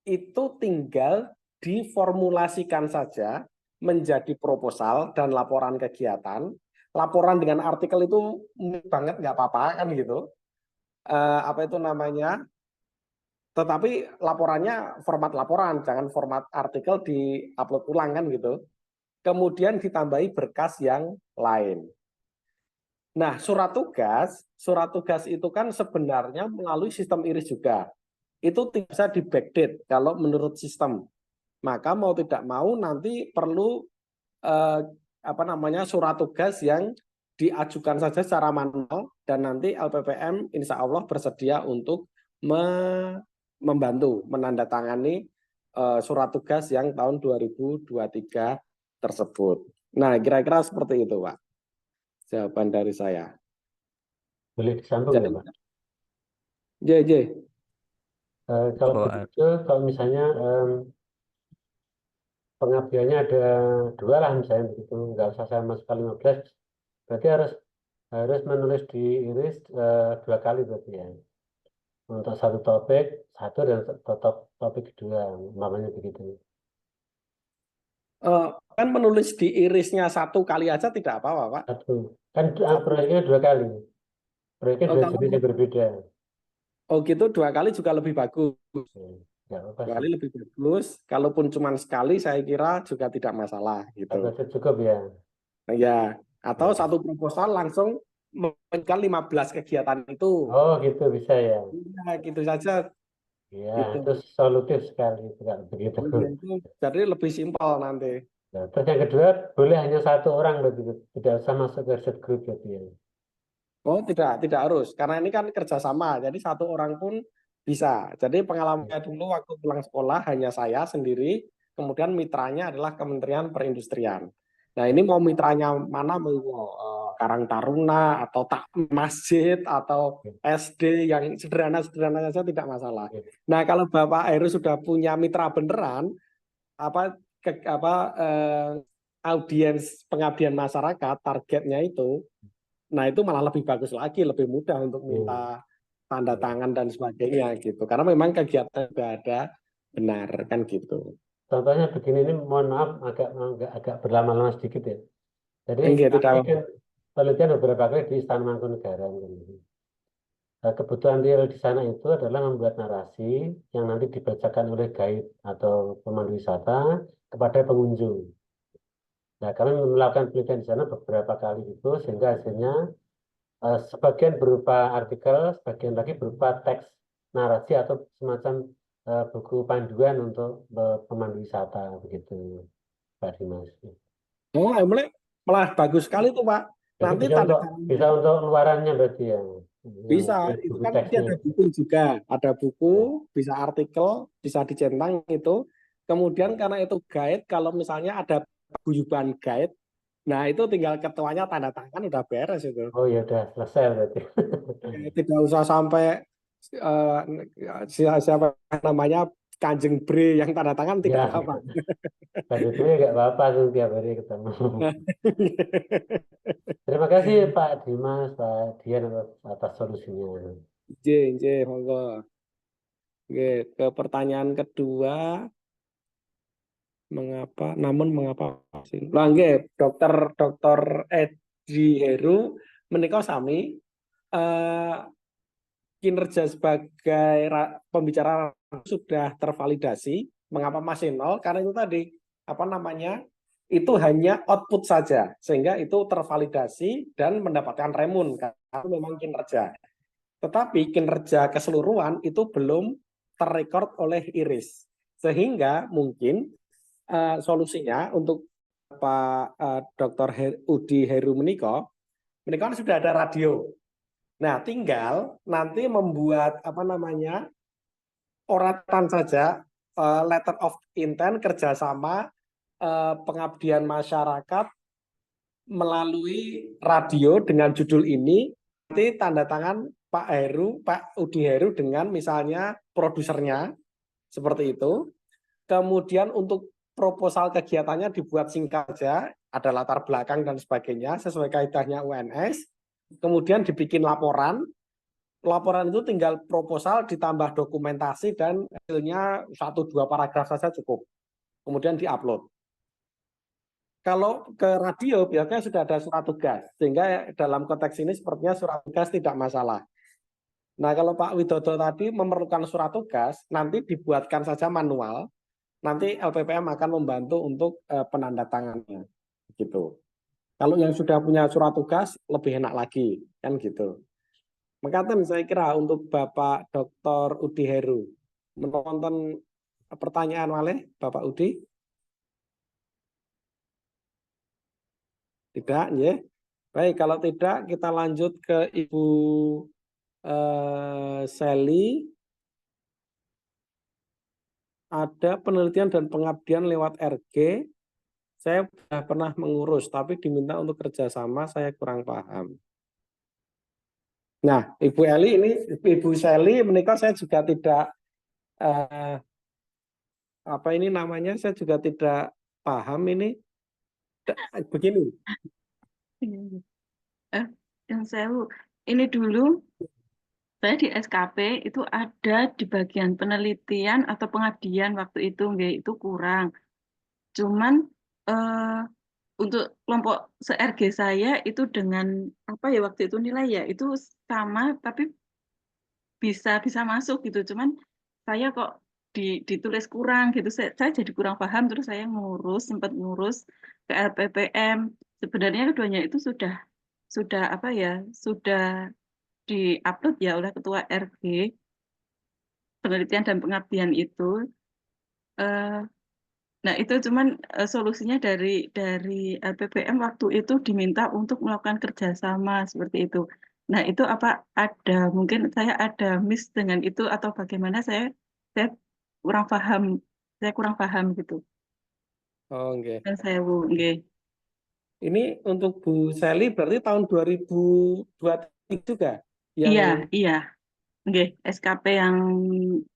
itu tinggal diformulasikan saja menjadi proposal dan laporan kegiatan. Laporan dengan artikel itu banget nggak apa-apa kan gitu. Tetapi laporannya format laporan, jangan format artikel di-upload ulang kan gitu. Kemudian ditambahi berkas yang lain. Nah, surat tugas itu kan sebenarnya melalui sistem iris juga. Itu tidak bisa di-backdate kalau menurut sistem. Maka mau tidak mau nanti perlu surat tugas yang diajukan saja secara manual dan nanti LPPM insya Allah bersedia untuk membantu menandatangani surat tugas yang tahun 2023 tersebut. Nah, kira-kira seperti itu, Pak. Jawaban dari saya. Boleh disambung ya, Pak? JJ. Kalau begitu, kalau misalnya pengabdiannya ada 2 lah misalnya begitu, nggak usah sama sekali 15, berarti harus menulis di iris 2 kali berarti ya. Untuk satu topik, dan topik kedua, namanya begitu. Kan menulis di irisnya 1 kali aja tidak apa-apa, Pak. Satu. Kan proyeknya 2 kali. Proyeknya 2 jenis yang berbeda. Oh gitu, 2 kali juga lebih bagus. Ya, 2 kali lebih bagus. Kalaupun cuma sekali, saya kira juga tidak masalah gitu. Cukup ya. Ya, atau satu proposal langsung mengajukan 15 kegiatan itu. Oh gitu bisa ya. Ya, gitu saja. Ya, gitu. itu solutif sekali begitu. Jadi lebih simpel nanti. Nah, terus yang kedua, boleh hanya 1 orang begitu, tidak usah masuk ke riset group gitu ya. Oh tidak harus, karena ini kan kerjasama, jadi 1 orang pun bisa. Jadi pengalamannya dulu waktu pulang sekolah hanya saya sendiri, kemudian mitranya adalah Kementerian Perindustrian. Nah ini mau mitranya mana, mau Karang Taruna atau masjid atau SD yang sederhana-sederhana saja tidak masalah. Nah kalau Bapak Heru sudah punya mitra beneran, audiens pengabdian masyarakat targetnya itu, nah itu malah lebih bagus lagi, lebih mudah untuk minta tanda tangan dan sebagainya gitu. Karena memang kegiatan sudah ada benar kan gitu. Contohnya begini, ini mohon maaf agak berlama-lama sedikit ya. Jadi penelitian beberapa kali di Istana Mangkunegaran. Kebutuhan real di sana itu adalah membuat narasi yang nanti dibacakan oleh guide atau pemandu wisata kepada pengunjung. Nah, kami melakukan penelitian di sana beberapa kali itu, sehingga hasilnya sebagian berupa artikel, sebagian lagi berupa teks narasi atau semacam buku panduan untuk pemandu wisata begitu, Pak Dimas. Oh, malah bagus sekali tuh Pak. Jadi Nanti bisa tanda untuk luarannya berarti ya, bisa, yang itu buku kan nanti teksnya. ada buku juga, ada buku, Ya. bisa artikel, bisa dicentang itu. Kemudian karena itu guide, kalau misalnya ada paguyuban guide, nah itu tinggal ketuanya tanda tangan udah beres itu. Oh ya udah selesai berarti. Tidak usah sampai siapa namanya Kanjeng Bre yang tanda tangan tidak Ya, apa-apa. Pak nggak apa-apa tuh tiap hari ketemu. Terima kasih Pak Dimas, Pak Dian atas solusinya. Monggo. Oke, ke pertanyaan kedua, mengapa sih? Lah nggih, Dokter Edi Heru menika sami kinerja sebagai pembicara sudah tervalidasi. Mengapa masih nol? Karena itu tadi itu hanya output saja, sehingga itu tervalidasi dan mendapatkan remun karena memang kinerja. Tetapi kinerja keseluruhan itu belum terrekord oleh IRIS, sehingga mungkin solusinya untuk Pak Dr. Udi Heru menika kan sudah ada radio. Nah, tinggal nanti membuat oratan saja, letter of intent kerjasama pengabdian masyarakat melalui radio dengan judul ini, nanti tanda tangan Pak Udi Heru dengan misalnya produsernya, seperti itu. Kemudian untuk proposal kegiatannya dibuat singkat saja, ada latar belakang dan sebagainya, sesuai kaidahnya UNS. Kemudian dibikin laporan itu tinggal proposal ditambah dokumentasi dan hasilnya 1-2 paragraf saja cukup. Kemudian diupload. Kalau ke radio biasanya sudah ada surat tugas, sehingga dalam konteks ini sepertinya surat tugas tidak masalah. Nah, kalau Pak Widodo tadi memerlukan surat tugas, nanti dibuatkan saja manual, nanti LPPM akan membantu untuk penandatangannya, gitu. Kalau yang sudah punya surat tugas lebih enak lagi, kan gitu. Mekaten saya kira untuk Bapak Dr. Udi Heru menonton pertanyaan malih Bapak Udi. Tidak, ya. Baik, kalau tidak kita lanjut ke Ibu Sally. Ada penelitian dan pengabdian lewat RG. Saya sudah pernah mengurus, tapi diminta untuk kerjasama, saya kurang paham. Nah, Ibu Sally menikah saya juga tidak saya juga tidak paham ini. Begini. Yang saya ini dulu saya di SKP itu ada di bagian penelitian atau pengabdian waktu itu nggak, itu kurang. Cuman untuk kelompok se-RG saya itu dengan apa ya waktu itu nilai ya itu sama tapi bisa masuk gitu. Cuman saya kok ditulis kurang gitu. Saya jadi kurang paham, terus saya sempat ngurus ke LPPM. Sebenarnya keduanya itu sudah di-upload ya oleh ketua RG penelitian dan pengabdian itu. Nah itu cuman solusinya dari LPPM waktu itu diminta untuk melakukan kerjasama seperti itu. Nah itu apa ada mungkin saya ada miss dengan itu atau bagaimana saya kurang paham gitu. Oh, okay. Dan saya nggih. Ini untuk Bu Sally berarti tahun 2023 juga? Iya. Nggih, SKP yang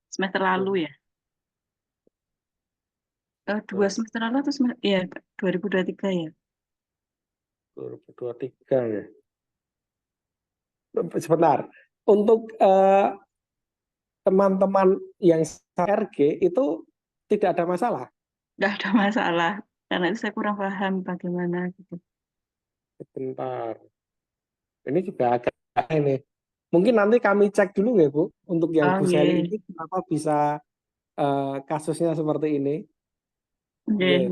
semester lalu ya. 2 semester lalu atau 2023 ya. 2023 ya. Sebentar. Untuk teman-teman yang RG itu tidak ada masalah? Nggak ada masalah. Karena itu saya kurang paham bagaimana gitu. Sebentar. Ini juga agak ini. Mungkin nanti kami cek dulu ya Bu, untuk yang Bu Sally ini kenapa bisa kasusnya seperti ini. Nggih.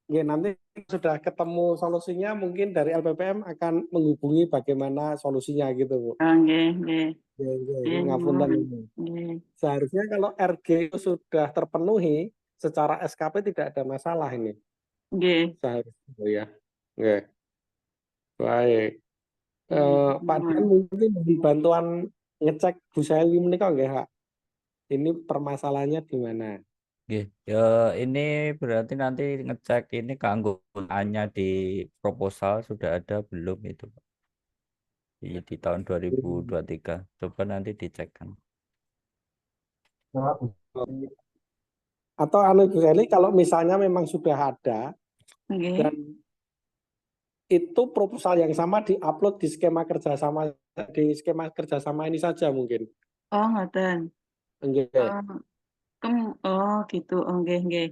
Nggih, nanti sudah ketemu solusinya, mungkin dari LPPM akan menghubungi bagaimana solusinya gitu, Bu. Oh, nggih, nggih. Nggih, nggih, Nggih, ngapunten nyuwun. ini. Nggih. Seharusnya kalau RG itu sudah terpenuhi secara SKP tidak ada masalah ini. Nggih. Seharusnya ya. Nggih. Baik. Pak Dian Nyuwun. mungkin mohon bantuan ngecek Bu Sally menika nggih, Kak. Ini permasalahannya di mana? Nggih, ya ini berarti nanti ngecek ini keanggotaannya di proposal sudah ada belum itu, Pak? Di tahun 2023. Coba nanti dicekkan. Atau anu Bu Sally, kalau misalnya memang sudah ada Nggih. dan itu proposal yang sama diupload di skema kerjasama ini saja mungkin. Oh, ngoten. Nggih. Oh, gitu. Oh, nggih, nggih.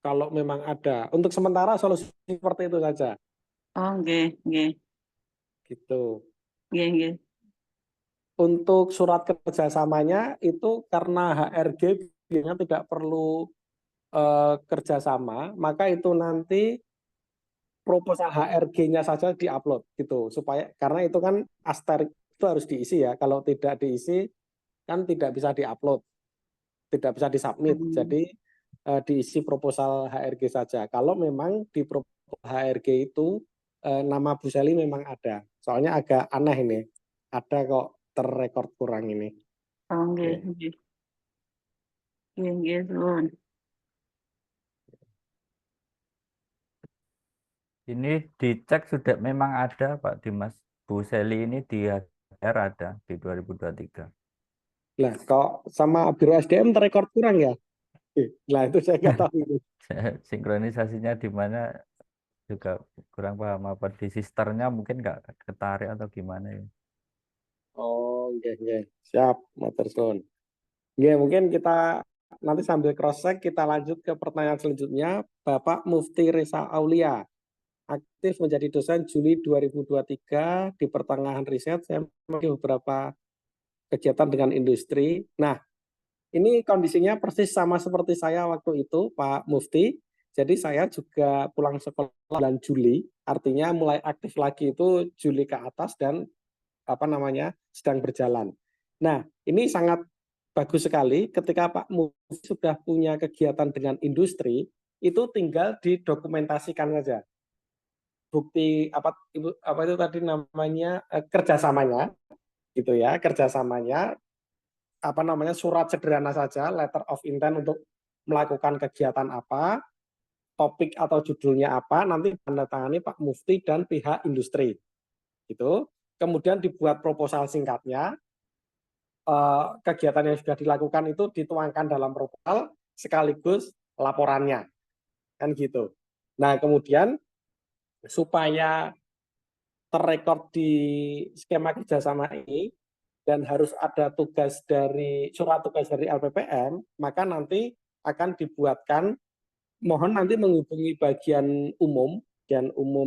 Kalau memang ada. Untuk sementara solusi seperti itu saja. Oh, nggih, nggih. Gitu. Nggih, nggih. Untuk surat kerjasamanya itu karena HRG biasanya tidak perlu kerjasama, maka itu nanti proposal HRG-nya saja diupload gitu, supaya karena itu kan asterisk itu harus diisi ya. Kalau tidak diisi kan tidak bisa diupload, tidak bisa disubmit. Jadi diisi proposal HRG saja. Kalau memang di proposal HRG itu nama Bu Sally memang ada. Soalnya agak aneh ini. Ada kok terrekord kurang ini. Oh, nggih, Oke. nggih. Nggih, nggih, nuwun. Ini dicek sudah memang ada, Pak Dimas. Bu Sally ini di HR ada di 2023. Nah, kok sama Biro SDM terrekord kurang ya? Nah, itu saya nggak tahu itu. Sinkronisasinya di mana juga kurang paham, apa di sisternya mungkin nggak ketarik atau gimana ya. Oh, oke. Siap, Matur suwun. Nggih, mungkin kita nanti sambil cross check kita lanjut ke pertanyaan selanjutnya. Bapak Mufti Reza Aulia, aktif menjadi dosen Juli 2023 di pertengahan riset. Saya memiliki beberapa kegiatan dengan industri. Nah, ini kondisinya persis sama seperti saya waktu itu, Pak Mufti. Jadi saya juga pulang sekolah bulan Juli, artinya mulai aktif lagi itu Juli ke atas dan sedang berjalan. Nah, ini sangat bagus sekali ketika Pak Mufti sudah punya kegiatan dengan industri, itu tinggal didokumentasikan saja. Bukti apa itu tadi namanya kerjasamanya, gitu ya, kerjasamanya surat sederhana saja, letter of intent untuk melakukan kegiatan apa, topik atau judulnya apa, nanti ditandatangani Pak Mufti dan pihak industri, gitu. Kemudian dibuat proposal singkatnya, kegiatan yang sudah dilakukan itu dituangkan dalam proposal sekaligus laporannya, kan gitu. Nah, kemudian supaya terrekord di skema kerjasama ini dan harus ada surat tugas dari LPPM, maka nanti akan dibuatkan, mohon nanti menghubungi bagian umum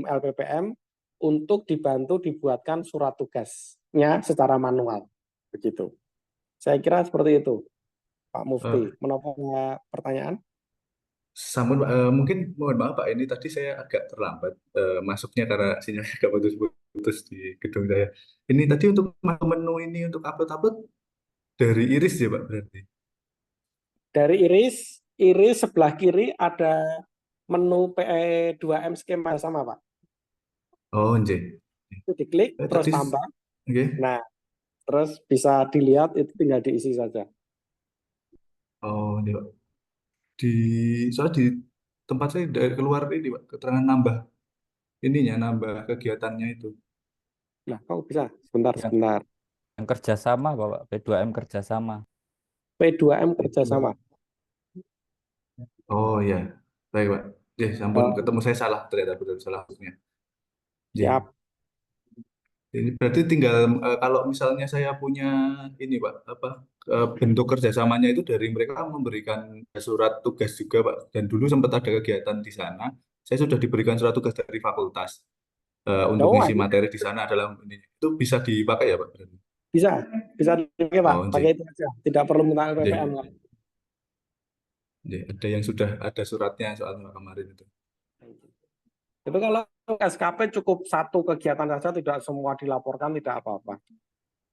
LPPM untuk dibantu dibuatkan surat tugasnya secara manual, begitu. Saya kira seperti itu, Pak Mufti. Menapa pertanyaan? Sampun, mungkin mohon maaf Pak, ini tadi saya agak terlambat masuknya karena sinyalnya agak putus-putus di gedung saya. Ini tadi untuk menu ini untuk upload dari Iris ya Pak berarti? Dari Iris sebelah kiri ada menu PE2M skema sama Pak. Oh, nggih. Itu diklik, terus Tadi, tambah. nggih. Nah, terus bisa dilihat, itu tinggal diisi saja. Oh, nggih Pak. Soalnya di tempat saya dari keluar ini Pak, keterangan nambah nambah kegiatannya itu. Nah, kok bisa? Sebentar. Yang kerjasama, Bapak, P2M kerjasama. P2M kerjasama. Oh ya, baik Pak. Sampun ketemu saya salah, ternyata betul salah maksudnya. Siap. Ini berarti tinggal kalau misalnya saya punya ini Pak, bentuk kerjasamanya itu dari mereka memberikan surat tugas juga Pak. Dan dulu sempat ada kegiatan di sana, saya sudah diberikan surat tugas dari fakultas untuk ngisi materi di sana adalah ini. Itu bisa dipakai ya Pak? Bisa dipakai Pak. Pakai itu saja. Tidak perlu minta LPPM. Ada yang sudah ada suratnya soal kemarin itu. Itu kalau SKP cukup satu kegiatan saja, tidak semua dilaporkan, tidak apa-apa.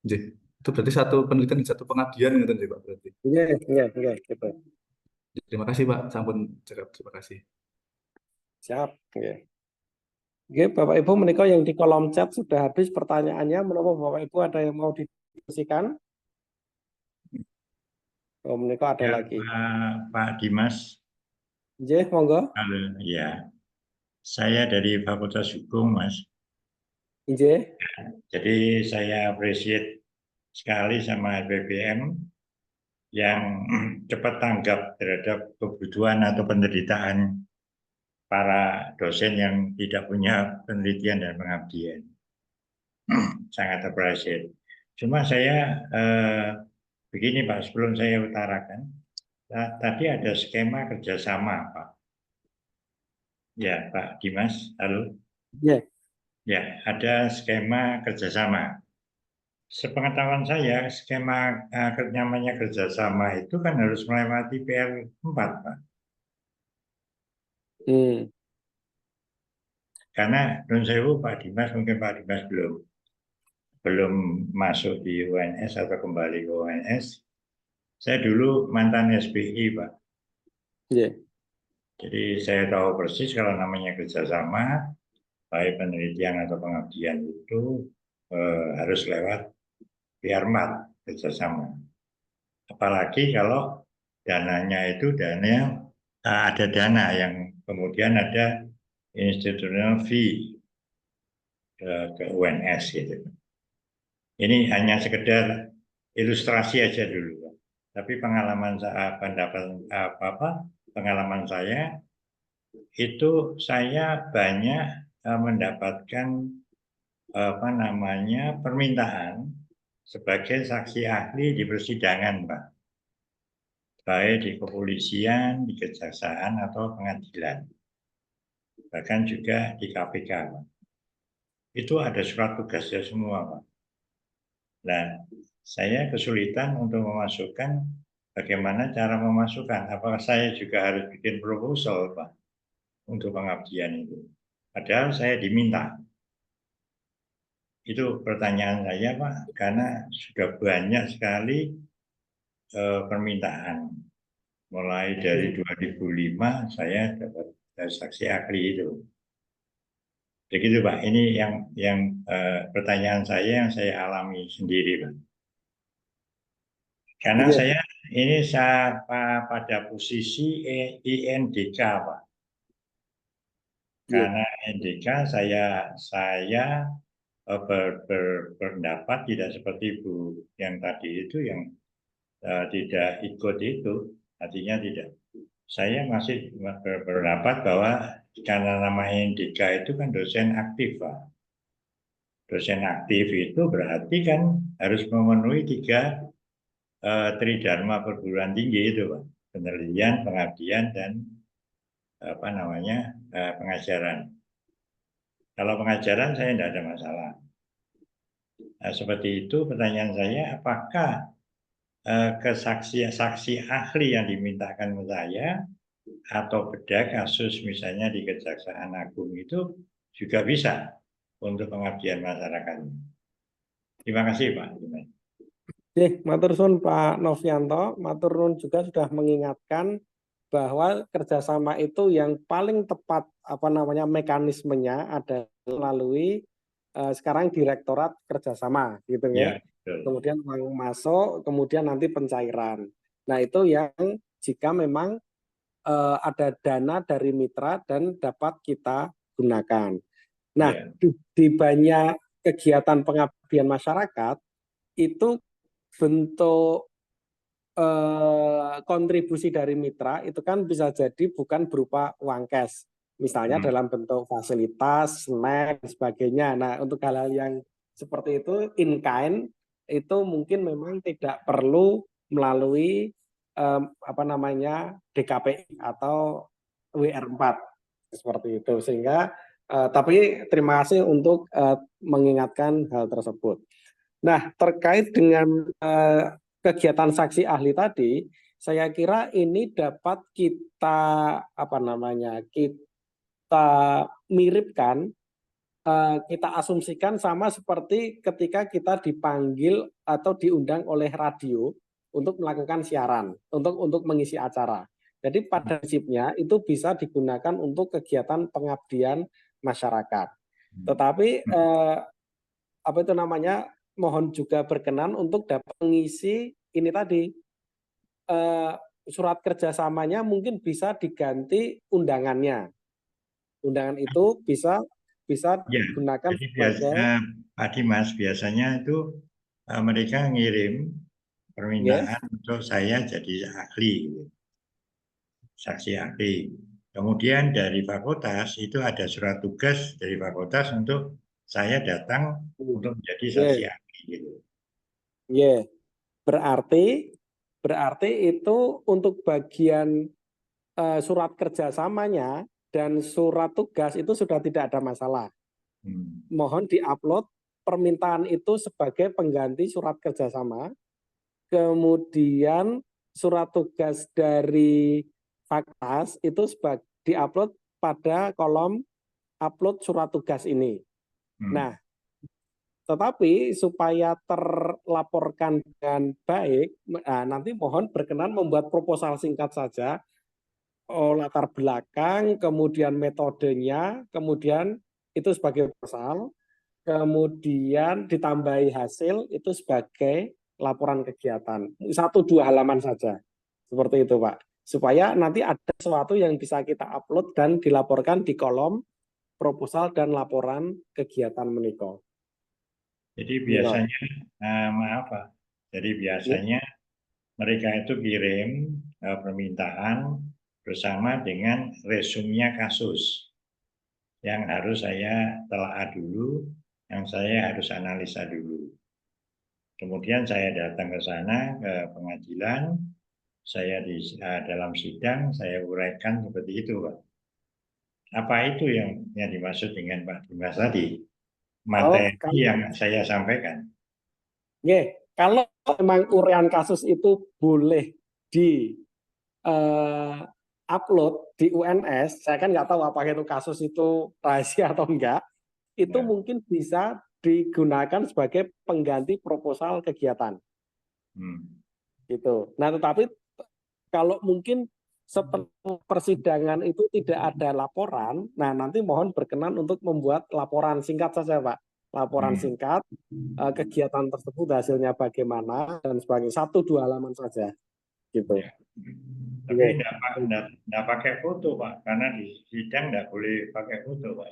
Nggih. Itu berarti satu penelitian, satu pengabdian ngeten sih Pak berarti. Iya, gitu. Terima kasih Pak, sampun jawab. Terima kasih. Siap. Oke, Bapak Ibu, menika yang di kolom chat sudah habis pertanyaannya. Menapa Bapak Ibu ada yang mau didiskusikan? Oh, menika ada lagi. Pak Dimas, Nggih, monggo. halo, ya, saya dari Fakultas Hukum, Mas. Nggih. Jadi saya appreciate sekali sama LPBM yang cepat tanggap terhadap kebutuhan atau penderitaan para dosen yang tidak punya penelitian dan pengabdian. Sangat appreciate. Cuma saya begini Pak, sebelum saya utarakan, tadi ada skema kerjasama Pak. Ya Pak Dimas, halo. Yeah. Ya, ada skema kerjasama. Sepengetahuan saya, skema namanya kerjasama itu kan harus melewati PR4, Pak. Karena nun sewu Pak Dimas, mungkin Pak Dimas belum masuk di UNS atau kembali ke UNS. Saya dulu mantan SBI, Pak. Yeah. Jadi saya tahu persis kalau namanya kerjasama, baik penelitian atau pengabdian itu harus lewat PR4 kerjasama. Apalagi kalau dananya itu ada dana yang kemudian ada institutional fee ke UNS gitu. Ini hanya sekedar ilustrasi aja dulu, Pak. Tapi pengalaman saya itu saya banyak mendapatkan permintaan sebagai saksi ahli di persidangan, Pak. Baik di kepolisian, di kejaksaan, atau pengadilan. Bahkan juga di KPK, Pak. Itu ada surat tugasnya semua, Pak. Nah, saya kesulitan untuk memasukkan bagaimana cara memasukkan. Apakah saya juga harus bikin proposal, Pak, untuk pengabdian itu. Padahal saya diminta. Itu pertanyaan saya, Pak, karena sudah banyak sekali permintaan. Mulai dari 2005 saya dapat saksi ahli itu. Begitu Pak, ini yang pertanyaan saya yang saya alami sendiri Pak. Karena saya ini pada posisi INDK Pak. Karena INDK saya berpendapat tidak seperti Bu yang tadi itu yang tidak ikut itu, artinya tidak. Saya masih berpendapat bahwa karena nama INDK itu kan dosen aktif, Pak. Dosen aktif itu berarti kan harus memenuhi 3 tridharma perguruan tinggi itu, Pak. Penelitian, pengabdian, dan pengajaran. Kalau pengajaran saya tidak ada masalah. Nah, seperti itu pertanyaan saya, apakah saksi ahli yang dimintakan ke saya atau beda kasus misalnya di Kejaksaan Agung itu juga bisa untuk pengabdian masyarakat. Terima kasih Pak. Matur suwun Pak Novianto, matur nuwun juga sudah mengingatkan bahwa kerjasama itu yang paling tepat mekanismenya ada melalui sekarang Direktorat Kerjasama gitu ya. Kemudian uang masuk, kemudian nanti pencairan. Nah itu yang jika memang ada dana dari mitra dan dapat kita gunakan. Nah di banyak kegiatan pengabdian masyarakat itu bentuk kontribusi dari mitra itu kan bisa jadi bukan berupa uang cash. Misalnya dalam bentuk fasilitas, snack, dan sebagainya. Nah untuk hal-hal yang seperti itu in kind itu mungkin memang tidak perlu melalui DKPI atau WR4 seperti itu. Sehingga tapi terima kasih untuk mengingatkan hal tersebut. Nah terkait dengan kegiatan saksi ahli tadi, saya kira ini dapat kita kita miripkan, kita asumsikan sama seperti ketika kita dipanggil atau diundang oleh radio untuk melakukan siaran, untuk mengisi acara. Jadi pada prinsipnya itu bisa digunakan untuk kegiatan pengabdian masyarakat. Tetapi apa itu namanya, mohon juga berkenan untuk dapat mengisi ini tadi, surat kerjasamanya mungkin bisa diganti undangannya. Undangan itu bisa Ya, digunakan jadi sebagai Pak Dimas biasanya itu mereka ngirim permintaan untuk saya jadi ahli, saksi ahli. Kemudian dari fakultas itu ada surat tugas dari fakultas untuk saya datang untuk menjadi saksi ahli gitu. Berarti itu untuk bagian surat kerjasamanya dan surat tugas itu sudah tidak ada masalah. Mohon diupload permintaan itu sebagai pengganti surat kerjasama, kemudian surat tugas dari fakultas itu diupload pada kolom upload surat tugas ini. Nah, tetapi supaya terlaporkan dengan baik, nanti mohon berkenan membuat proposal singkat saja, latar belakang, kemudian metodenya, kemudian itu sebagai proposal, kemudian ditambahi hasil itu sebagai laporan kegiatan. 1-2 halaman saja. Seperti itu, Pak. Supaya nanti ada sesuatu yang bisa kita upload dan dilaporkan di kolom proposal dan laporan kegiatan menikah. Jadi biasanya, maaf Pak, jadi biasanya mereka itu kirim permintaan bersama dengan resumnya kasus yang harus saya telaah dulu, yang saya harus analisa dulu. Kemudian saya datang ke sana, ke pengadilan, saya di dalam sidang, saya uraikan seperti itu, Pak. Apa itu yang dimaksud dengan Pak Dimas tadi? Materi yang saya sampaikan. Kalau memang uraian kasus itu boleh di upload di UNS, saya kan nggak tahu apakah itu kasus itu rahasia atau enggak, itu mungkin bisa digunakan sebagai pengganti proposal kegiatan. Gitu. Nah, tetapi kalau mungkin setelah persidangan itu tidak ada laporan, nah nanti mohon berkenan untuk membuat laporan singkat saja, Pak. Laporan singkat, kegiatan tersebut hasilnya bagaimana, dan sebagainya. 1-2 halaman saja. Gitu. Tapi enggak pakai foto, Pak. Karena di sidang enggak boleh pakai foto, Pak.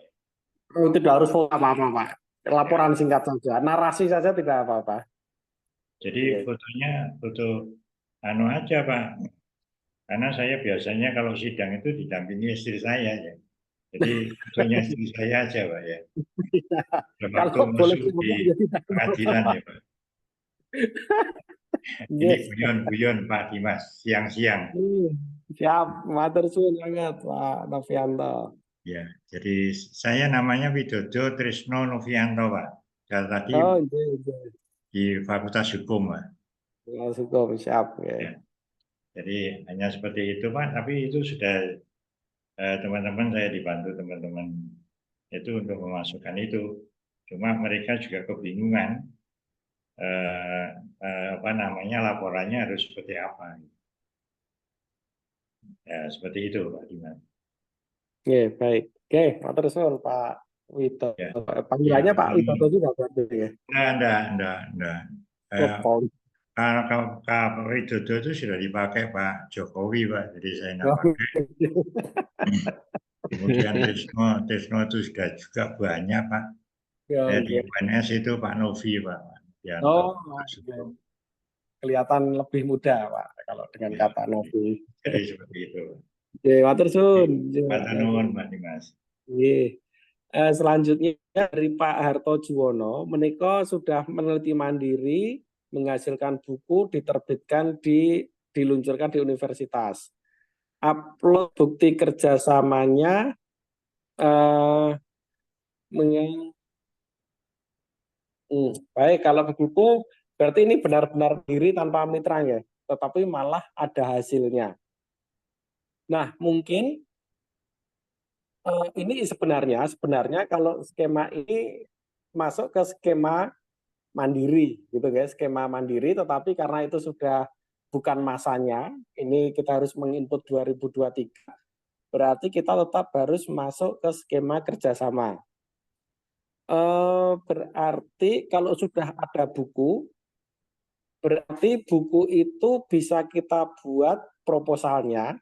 Tidak harus foto apa-apa, Pak. Laporan singkat saja. Narasi saja tidak apa-apa. Jadi fotonya foto aja, Pak. Karena saya biasanya kalau sidang itu didampingi istri saya ya. Jadi fotonya istri saya aja, Pak ya. Kalau boleh di pengadilan ya, Pak. Ini guyon-guyon Pak Dimas, siang-siang. Siap, matur suwun banget Pak Novianto. Ya, jadi saya namanya Widodo Trisno Novianto, Pak. Dan tadi di Fakultas Hukum, Pak. Fakultas Hukum, siap. Ya. Jadi hanya seperti itu, Pak. Tapi itu sudah teman-teman saya dibantu teman-teman itu untuk memasukkan itu. Cuma mereka juga kebingungan laporannya harus seperti apa. Ya, seperti itu, Pak Dimas. Oke, baik. Oke, matur suwun Pak Widodo. Ya. Panggilannya Pak Widodo juga berarti ya? Enggak. Kalau Pak Widodo itu sudah dipakai Pak Jokowi, Pak. Jadi saya enggak pakai. Kemudian Trisno itu sudah juga banyak, Pak. Di UNS itu Pak Novi, Pak. Kelihatan lebih muda, Pak, kalau dengan kata Novi. Jadi seperti itu. Oke, matur suwun. Matur nuwun, Pak Dimas. Selanjutnya dari Pak Harto Juwono, menika sudah meneliti mandiri, menghasilkan buku, diterbitkan, diluncurkan di universitas. Upload bukti kerjasamanya baik, kalau begitu berarti ini benar-benar diri tanpa mitra ya, tetapi malah ada hasilnya. Nah, mungkin Ini sebenarnya kalau skema ini masuk ke skema mandiri gitu guys, skema mandiri, tetapi karena itu sudah bukan masanya, ini kita harus menginput 2023, berarti kita tetap harus masuk ke skema kerjasama. Berarti kalau sudah ada buku, berarti buku itu bisa kita buat proposalnya,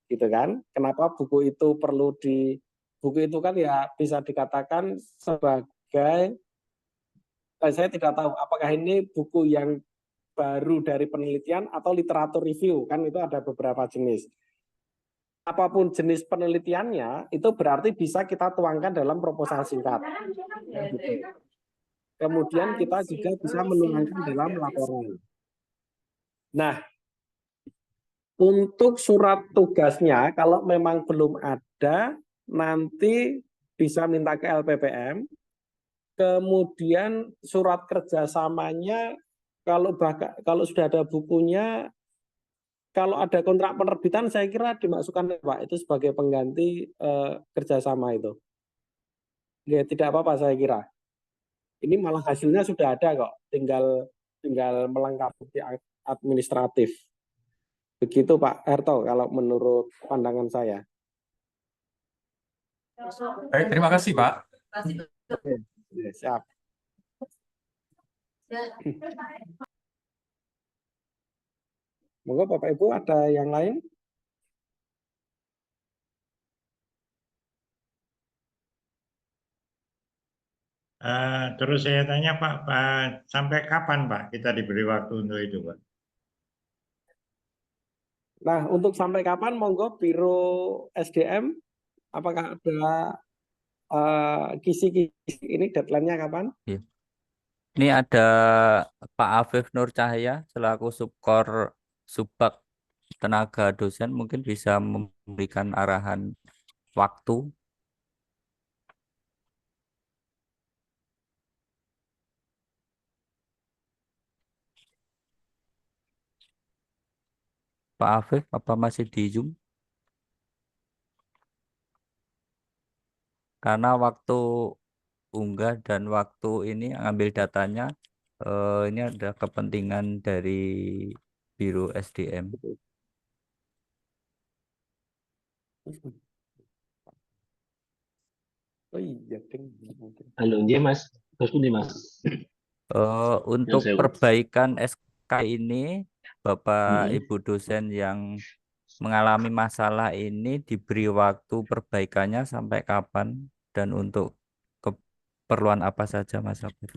gitu kan? Kenapa buku itu perlu buku itu kan ya bisa dikatakan sebagai, saya tidak tahu apakah ini buku yang baru dari penelitian atau literatur review, kan itu ada beberapa jenis. Apapun jenis penelitiannya, itu berarti bisa kita tuangkan dalam proposal singkat. Gitu. Kemudian kita juga bisa menuangkan dalam laporan. Nah, untuk surat tugasnya, kalau memang belum ada, nanti bisa minta ke LPPM. Kemudian surat kerjasamanya, kalau sudah ada bukunya, kalau ada kontrak penerbitan, saya kira dimasukkan Pak, itu sebagai pengganti kerjasama itu. Ya, tidak apa-apa saya kira. Ini malah hasilnya sudah ada kok, tinggal melengkapi administratif. Begitu Pak Herto kalau menurut pandangan saya. Baik, terima kasih Pak. Oke, ya, siap. Monggo Bapak Ibu ada yang lain? Terus saya tanya Pak, sampai kapan Pak kita diberi waktu untuk itu Pak? Nah, untuk sampai kapan monggo Biro SDM, apakah ada kisi-kisi ini deadline-nya kapan? Iya. Ini ada Pak Afif Nur Cahaya selaku Subbak tenaga dosen, mungkin bisa memberikan arahan waktu. Pak Afif, apa masih di Zoom? Karena waktu unggah dan waktu ini ambil datanya, ini ada kepentingan dari Biro SDM. Oh iya, mungkin. Halo, iya Mas. Terus pundi Mas? Untuk sewu. perbaikan SK ini, Bapak Mhm. Ibu dosen yang mengalami masalah ini diberi waktu perbaikannya sampai kapan dan untuk keperluan apa saja Mas Afif?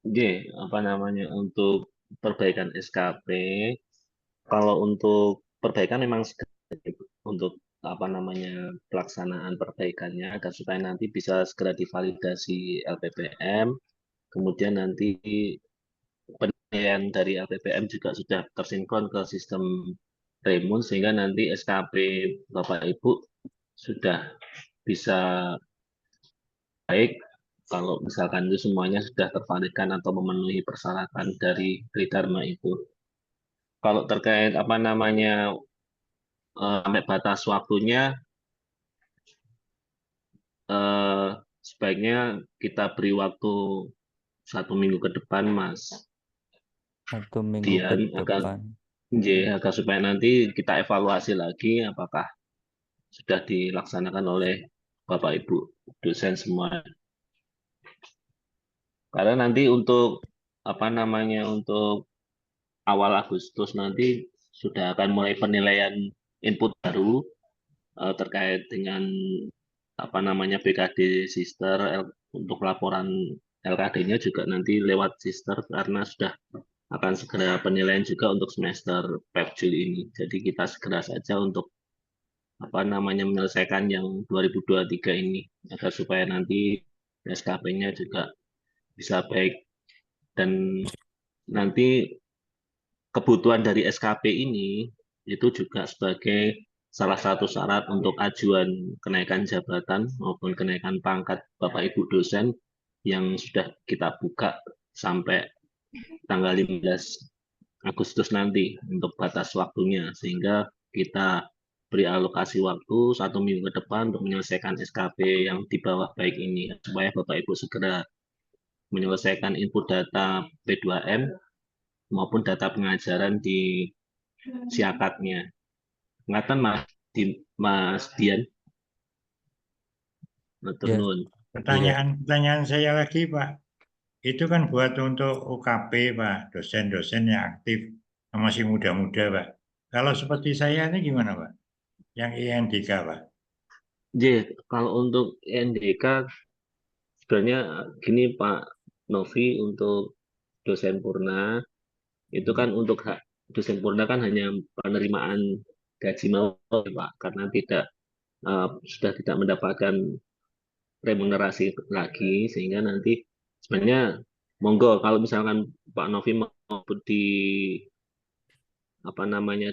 Oke, apa namanya untuk perbaikan SKP, kalau untuk perbaikan memang untuk apa namanya pelaksanaan perbaikannya agar supaya nanti bisa segera divalidasi LPPM, kemudian nanti penilaian dari LPPM juga sudah tersinkron ke sistem Remun sehingga nanti SKP Bapak Ibu sudah bisa baik kalau misalkan itu semuanya sudah tervalidkan atau memenuhi persyaratan dari Tridharma itu. Kalau terkait apa namanya sampai batas waktunya, sebaiknya kita beri waktu 1 minggu ke depan, Mas. 1 minggu ke depan. Agar supaya nanti kita evaluasi lagi apakah sudah dilaksanakan oleh Bapak Ibu dosen semua. Karena nanti untuk apa namanya untuk awal Agustus nanti sudah akan mulai penilaian input baru terkait dengan apa namanya BKD Sister untuk laporan LKD-nya juga nanti lewat Sister karena sudah akan segera penilaian juga untuk semester Feb Juli ini. Jadi kita segera saja untuk apa namanya menyelesaikan yang 2023 ini agar supaya nanti SKP-nya juga bisa baik dan nanti kebutuhan dari SKP ini itu juga sebagai salah satu syarat untuk ajuan kenaikan jabatan maupun kenaikan pangkat Bapak Ibu dosen yang sudah kita buka sampai tanggal 15 Agustus nanti untuk batas waktunya sehingga kita beri alokasi waktu 1 minggu ke depan untuk menyelesaikan SKP yang di bawah baik ini, supaya Bapak Ibu segera menyelesaikan input data P2M maupun data pengajaran di siakatnya. Ngatan Mas Dian, matur Ya, nuwun. Pertanyaan saya lagi, Pak. Itu kan buat untuk UKP, Pak, dosen-dosen yang aktif, yang masih muda-muda, Pak. Kalau seperti saya ini gimana, Pak? Yang INDK, Pak. Kalau untuk INDK sebenarnya gini Pak Novi, untuk dosen purna itu kan untuk hak dosen purna kan hanya penerimaan gaji mawar Pak, karena sudah tidak mendapatkan remunerasi lagi, sehingga nanti sebenarnya monggo kalau misalkan Pak Novi mau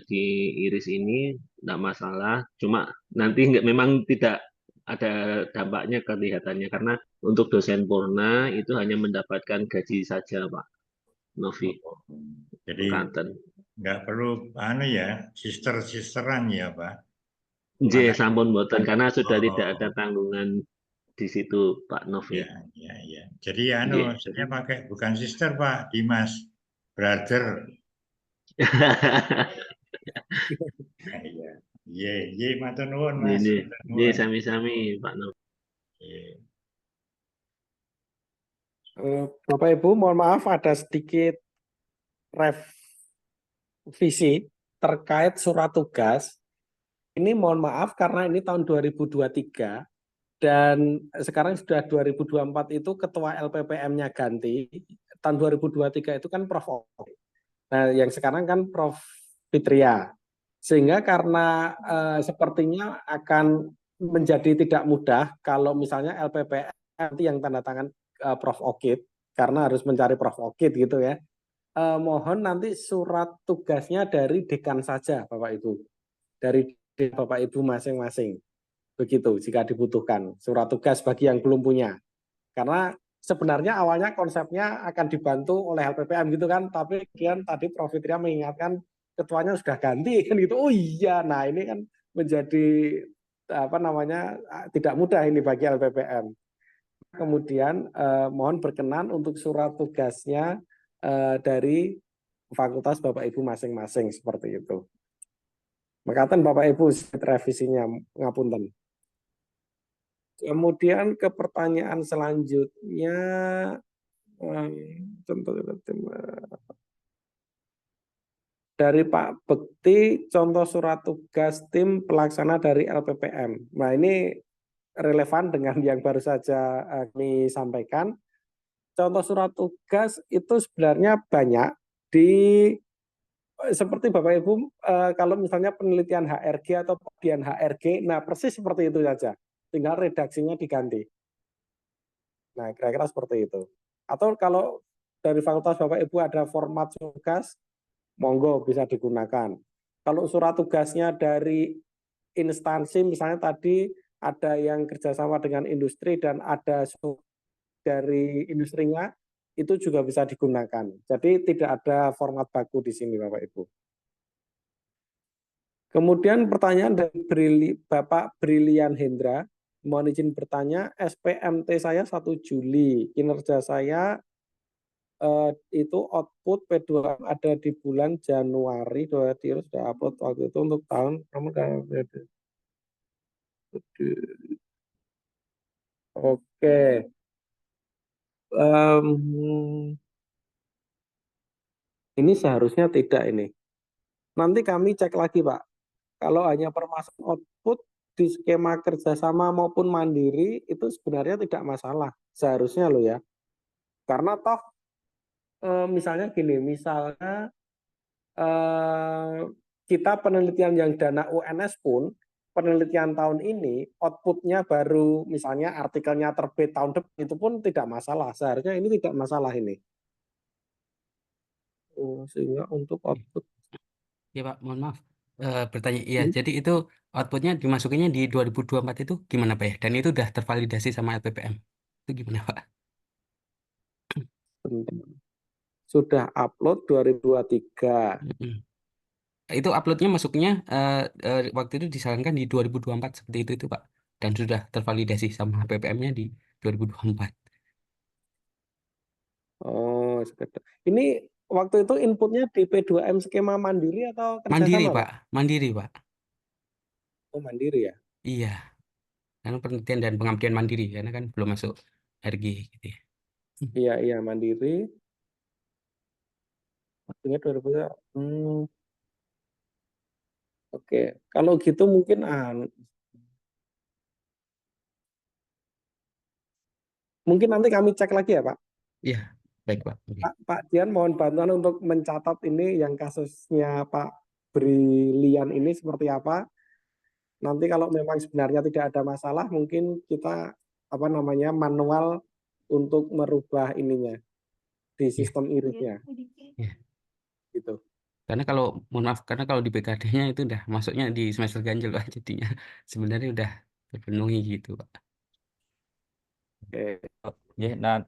di iris ini tidak masalah, cuma nanti memang tidak ada dampaknya kelihatannya, karena untuk dosen purna itu hanya mendapatkan gaji saja Pak Novi. Jadi nggak perlu sister-sisteran ya Pak. Sampun boten, karena sudah tidak ada tanggungan di situ Pak Novi. Ya. Jadi saya pakai bukan sister Pak, Dimas, brother. Iya, matur nuwun Mas. Iya, sami-sami Pak Novi. Bapak Ibu, mohon maaf ada sedikit revisi terkait surat tugas. Ini mohon maaf karena ini tahun 2023 dan sekarang sudah 2024 itu ketua LPPM-nya ganti. Tahun 2023 itu kan Prof. Nah, yang sekarang kan Prof. Fitria. Sehingga karena sepertinya akan menjadi tidak mudah kalau misalnya LPPM nanti yang tanda tangan Prof. Okit, karena harus mencari Prof. Okit gitu ya. Mohon nanti surat tugasnya dari dekan saja Bapak Ibu. Dari Bapak Ibu masing-masing. Begitu jika dibutuhkan surat tugas bagi yang belum punya. Karena sebenarnya awalnya konsepnya akan dibantu oleh LPPM gitu kan, tapi kemudian tadi Prof. Fitria mengingatkan ketuanya sudah ganti kan gitu. Oh iya, nah ini kan menjadi tidak mudah ini bagi LPPM. Kemudian mohon berkenan untuk surat tugasnya dari fakultas Bapak Ibu masing-masing seperti itu. Makaten Bapak Ibu revisinya ngapunten. Kemudian ke pertanyaan selanjutnya dari Pak Bekti, contoh surat tugas tim pelaksana dari LPPM. Nah ini relevan dengan yang baru saja kami sampaikan. Contoh surat tugas itu sebenarnya banyak seperti Bapak Ibu kalau misalnya penelitian HRG atau penelitian HRG, nah persis seperti itu saja. Tinggal redaksinya diganti. Nah, kira-kira seperti itu. Atau kalau dari fakultas Bapak Ibu ada format tugas, monggo bisa digunakan. Kalau surat tugasnya dari instansi, misalnya tadi ada yang kerjasama dengan industri dan ada dari industrinya, itu juga bisa digunakan. Jadi tidak ada format baku di sini Bapak Ibu. Kemudian pertanyaan dari Bapak Brilian Hendra, mohon izin bertanya, SPMT saya 1 Juli, kinerja saya itu output P2 ada di bulan Januari, sudah upload waktu itu untuk tahun, oke. Ini seharusnya tidak ini. Nanti kami cek lagi Pak, kalau hanya permasalahan output di skema kerjasama maupun mandiri itu sebenarnya tidak masalah, seharusnya loh ya. Karena toh misalnya gini, misalnya kita penelitian yang dana UNS pun, penelitian tahun ini, outputnya baru misalnya artikelnya terbit tahun depan, itu pun tidak masalah. Seharusnya ini tidak masalah ini. Sehingga untuk output. Ya Pak, mohon maaf. Bertanya, iya, jadi itu outputnya dimasukinnya di 2024 itu gimana Pak ya? Dan itu udah tervalidasi sama LPPM. Itu gimana Pak? Sudah upload 2023. Itu uploadnya masuknya waktu itu disarankan di 2024 seperti itu Pak. Dan sudah tervalidasi sama PPM-nya di 2024. Oh, sekedar. Ini waktu itu inputnya di P2M skema mandiri atau Mandiri kerjasama, Pak, Pak? mandiri Pak. Oh, mandiri ya. Iya, karena penelitian dan pengabdian mandiri karena kan belum masuk RG gitu ya. Iya, mandiri. Waktunya 2000. Oke. Kalau gitu mungkin mungkin nanti kami cek lagi ya, Pak. Iya, baik Pak. Oke. Pak Dian mohon bantuan untuk mencatat ini yang kasusnya Pak Brilian ini seperti apa. Nanti kalau memang sebenarnya tidak ada masalah, mungkin kita manual untuk merubah ininya di Iya, sistem irisnya, iya. gitu. Karena kalau mohon maaf karena kalau di PKD-nya itu udah masuknya di semester ganjil Pak, jadinya sebenarnya udah terpenuhi gitu Pak. Oke. Ya, nah,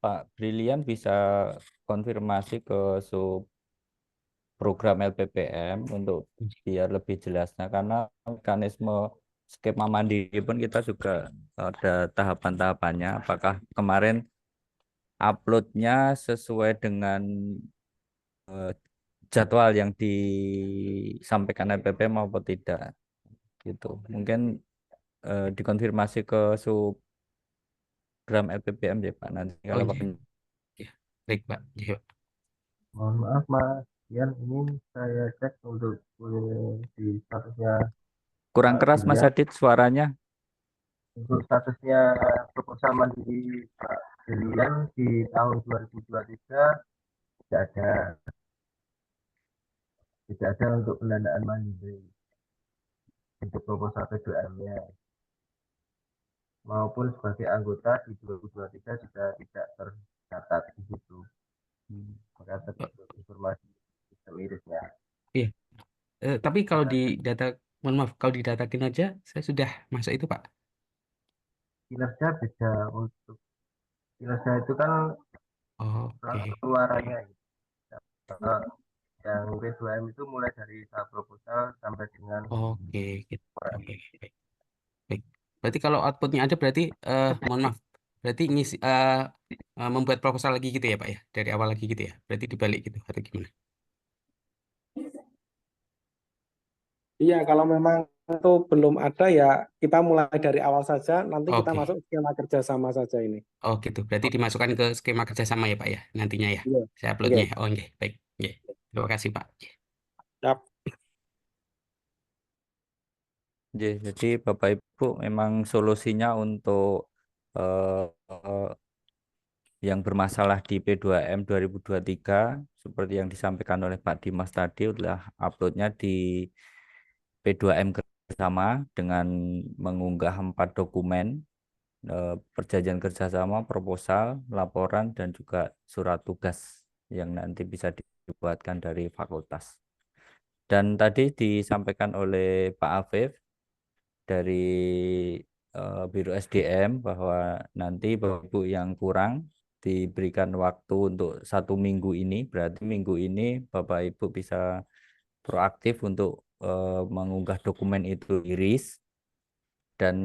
Pak Brilian bisa konfirmasi ke sub program LPPM untuk biar lebih jelasnya karena mekanisme skema mandiri pun kita juga ada tahapan-tahapannya. Apakah kemarin uploadnya sesuai dengan eh, jadwal yang disampaikan LPPM maupun tidak gitu. Mungkin dikonfirmasi ke subgram LPPM ya Pak nanti Oh kalau iya. waktunya. Iya. Baik Pak. Iya, Pak. Mohon maaf Mas Ian, ini saya cek untuk di statusnya Kurang Pak keras Mas Brilian. Adit suaranya. Untuk statusnya proposal mandiri Pak Brilian di tahun 2023 tidak ada untuk pendanaan mandiri untuk proposal P2M-nya maupun sebagai anggota di 2023 juga tidak tercatat di situ. Maka tertutup informasi sistem irisnya. Iya. Tapi kalau di data, mohon maaf, kalau di data kinerja saya sudah masuk itu Pak. Kinerja beda, untuk kinerja itu kan Oke. keluarannya. Yang P2M itu mulai dari tahap proposal sampai dengan Oke, gitu. Oke, baik. Baik. Berarti kalau outputnya ada berarti mohon maaf, berarti ngisi membuat proposal lagi gitu ya Pak ya, dari awal lagi gitu ya. Berarti dibalik gitu atau gimana? Iya, kalau memang itu belum ada ya kita mulai dari awal saja, nanti kita Oke. masuk skema kerjasama saja ini. Oh gitu. Berarti dimasukkan ke skema kerjasama ya Pak ya nantinya ya. Iya. Saya uploadnya. Oke. Oh iya, baik. Iya. Terima kasih Pak. Yap. Jadi Bapak Ibu memang solusinya untuk yang bermasalah di P2M 2023 seperti yang disampaikan oleh Pak Dimas tadi adalah uploadnya di P2M bersama dengan mengunggah 4 dokumen perjanjian kerjasama, proposal, laporan, dan juga surat tugas yang nanti bisa dibuatkan dari fakultas. Dan tadi disampaikan oleh Pak Afif dari Biro SDM bahwa nanti Bapak Ibu yang kurang diberikan waktu untuk 1 minggu ini, berarti minggu ini Bapak Ibu bisa proaktif untuk mengunggah dokumen itu iris dan